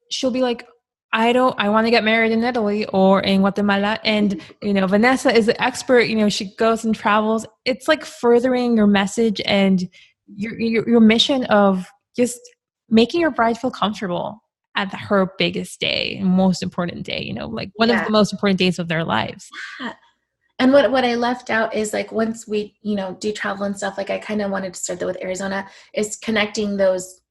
she'll be like, I want to get married in Italy or in Guatemala. And, Vanessa is the expert, she goes and travels. It's like furthering your message and your mission of just making your bride feel comfortable at her biggest day and most important day, one of the most important days of their lives. Yeah. And what I left out is once we, do travel and stuff, I kind of wanted to start that with Arizona, is connecting those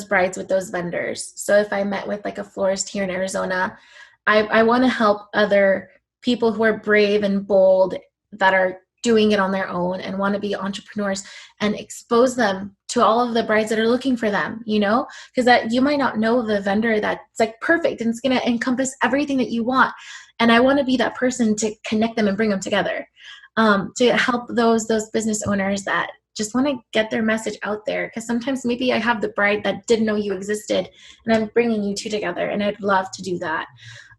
brides with those vendors. So if I met with a florist here in Arizona, I want to help other people who are brave and bold that are doing it on their own and want to be entrepreneurs and expose them to all of the brides that are looking for them, because that you might not know the vendor that's perfect and it's going to encompass everything that you want. And I want to be that person to connect them and bring them together, to help those business owners that just want to get their message out there. Because sometimes maybe I have the bride that didn't know you existed and I'm bringing you two together. And I'd love to do that.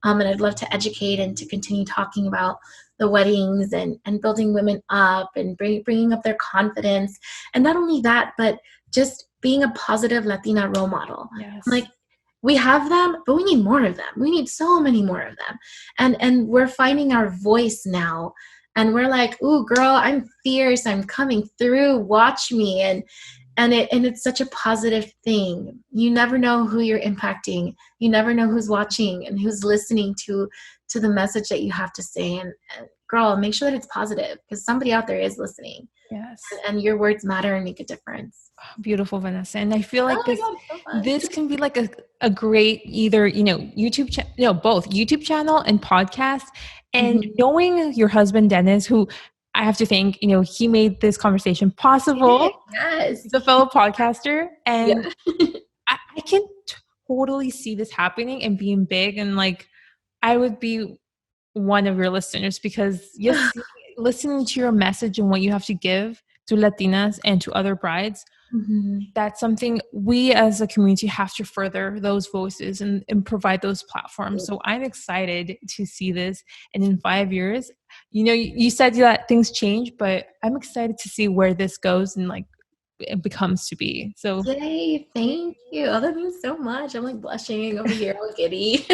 And I'd love to educate and to continue talking about the weddings and building women up and bringing up their confidence. And not only that, but just being a positive Latina role model. Yes. We have them, but we need more of them. We need so many more of them. And we're finding our voice now. And we're like, ooh, girl, I'm fierce. I'm coming through. Watch me. And it's such a positive thing. You never know who you're impacting. You never know who's watching and who's listening to the message that you have to say. And girl, make sure that it's positive because somebody out there is listening. Yes. And your words matter and make a difference. Beautiful, Vanessa. And I feel like this can be a great either, both YouTube channel and podcast. And knowing your husband, Dennis, who I have to thank, he made this conversation possible. Yes. He's a fellow podcaster. And I can totally see this happening and being big. And I would be one of your listeners because listening to your message and what you have to give to Latinas and to other brides, that's something we as a community have to further those voices and provide those platforms. So I'm excited to see this. And in 5 years, you said that things change, but I'm excited to see where this goes and it becomes to be. So yay, thank you. Oh, that means so much. I'm blushing over here, all giddy.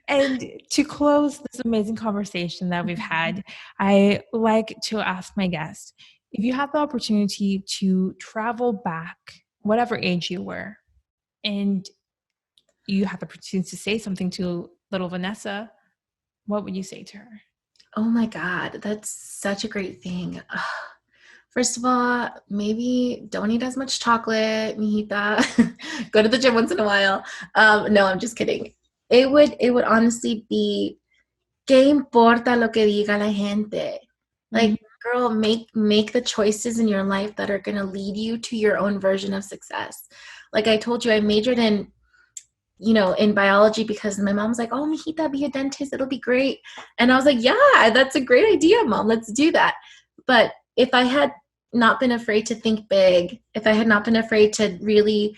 And to close this amazing conversation that we've had, I like to ask my guests, if you have the opportunity to travel back, whatever age you were, and you had the opportunity to say something to little Vanessa, what would you say to her? Oh my God, that's such a great thing. First of all, maybe don't eat as much chocolate, mijita. Go to the gym once in a while. No, I'm just kidding. It would honestly be, ¿qué importa lo que diga la gente? Girl, make the choices in your life that are going to lead you to your own version of success. Like I told you, I majored in biology because my mom was like, oh, mijita, be a dentist. It'll be great. And I was like, yeah, that's a great idea, Mom. Let's do that. But if I had not been afraid to think big, if I had not been afraid to really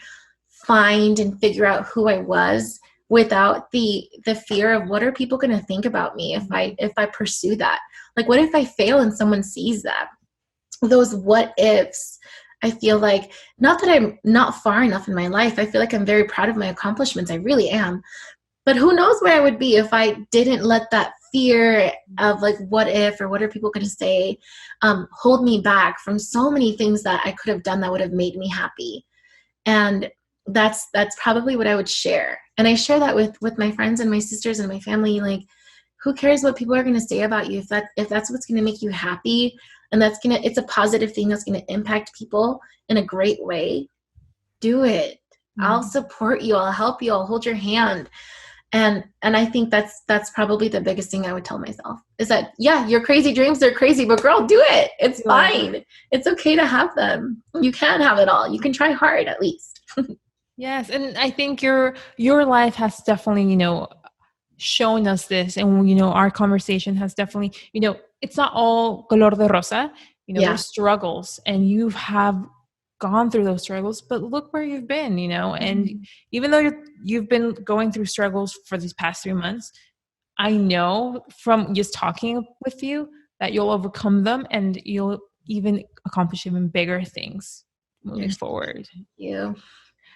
find and figure out who I was without the fear of what are people going to think about me if I pursue that? What if I fail and someone sees that? Those what ifs, I feel like, not that I'm not far enough in my life. I feel like I'm very proud of my accomplishments. I really am. But who knows where I would be if I didn't let that fear of what if or what are people going to say hold me back from so many things that I could have done that would have made me happy. And that's probably what I would share. And I share that with my friends and my sisters and my family. Who cares what people are going to say about you? If that's what's going to make you happy and it's a positive thing that's going to impact people in a great way, do it. I'll support you. I'll help you. I'll hold your hand. And I think that's probably the biggest thing I would tell myself is that, yeah, your crazy dreams, they're crazy, but girl, do it. It's fine. It's okay to have them. You can have it all. You can try hard at least. Yes. And I think your life has definitely, shown us this. And, our conversation has definitely, it's not all color de rosa, there's struggles, and you have gone through those struggles, but look where you've been, and even though you've been going through struggles for these past 3 months, I know from just talking with you that you'll overcome them and you'll even accomplish even bigger things moving forward. Thank you.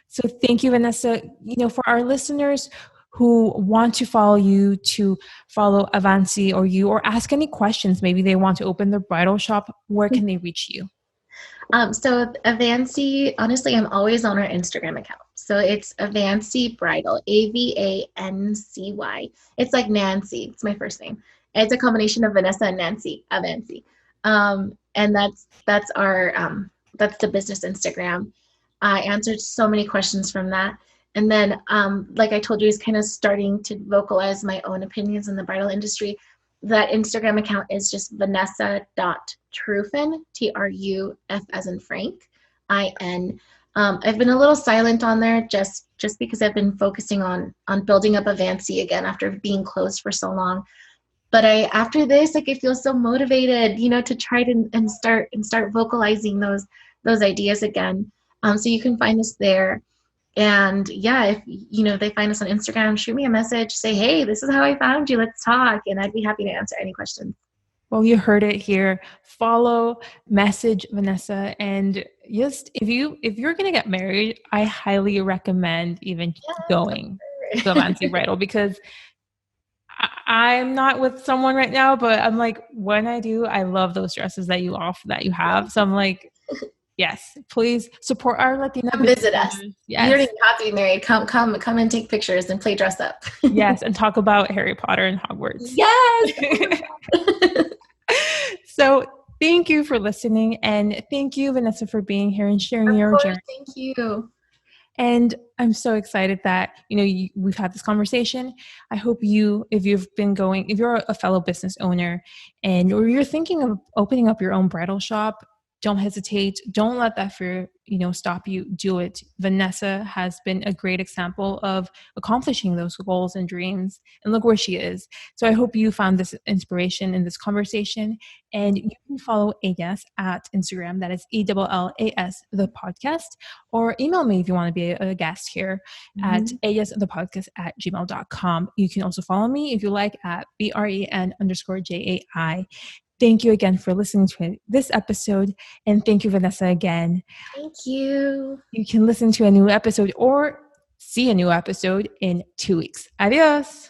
So thank you, Vanessa. For our listeners who want to follow you, to follow Avancy or ask any questions, maybe they want to open their bridal shop, where can they reach you? So Avancy, honestly, I'm always on our Instagram account. So it's Avancy Bridal, Avancy. It's like Nancy. It's my first name. It's a combination of Vanessa and Nancy, Avancy. And that's our that's the business Instagram. I answered so many questions from that. And then, like I told you, is kind of starting to vocalize my own opinions in the bridal industry. That Instagram account is just Vanessa.Trufin, Truf as in Frank, IN. I've been a little silent on there just because I've been focusing on building up Avancy again after being closed for so long. But after this, like, I feel so motivated, to try to and start vocalizing those ideas again. So you can find us there. And yeah, if they find us on Instagram, shoot me a message, say, hey, this is how I found you, let's talk, and I'd be happy to answer any questions. Well, you heard it here. Follow, message Vanessa, and just if you're gonna get married, I highly recommend even going to Avancy Bridal, because I'm not with someone right now, but I'm like, when I do, I love those dresses that you have. So I'm like, yes, please support our Latina. Come visit us. Yes. You don't even have to be married. Come and take pictures and play dress up. Yes, and talk about Harry Potter and Hogwarts. Yes. So thank you for listening, and thank you, Vanessa, for being here and sharing your journey. Thank you. And I'm so excited that, we've had this conversation. I hope if you're a fellow business owner or you're thinking of opening up your own bridal shop, don't hesitate. Don't let that fear, stop you. Do it. Vanessa has been a great example of accomplishing those goals and dreams. And look where she is. So I hope you found this inspiration in this conversation. And you can follow Ellas at Instagram. That is ELLAS, the podcast. Or email me if you want to be a guest here at ellasthepodcast@gmail.com. You can also follow me if you like at BREN_JAI. Thank you again for listening to this episode. And thank you, Vanessa, again. Thank you. You can listen to a new episode or see a new episode in 2 weeks. Adios.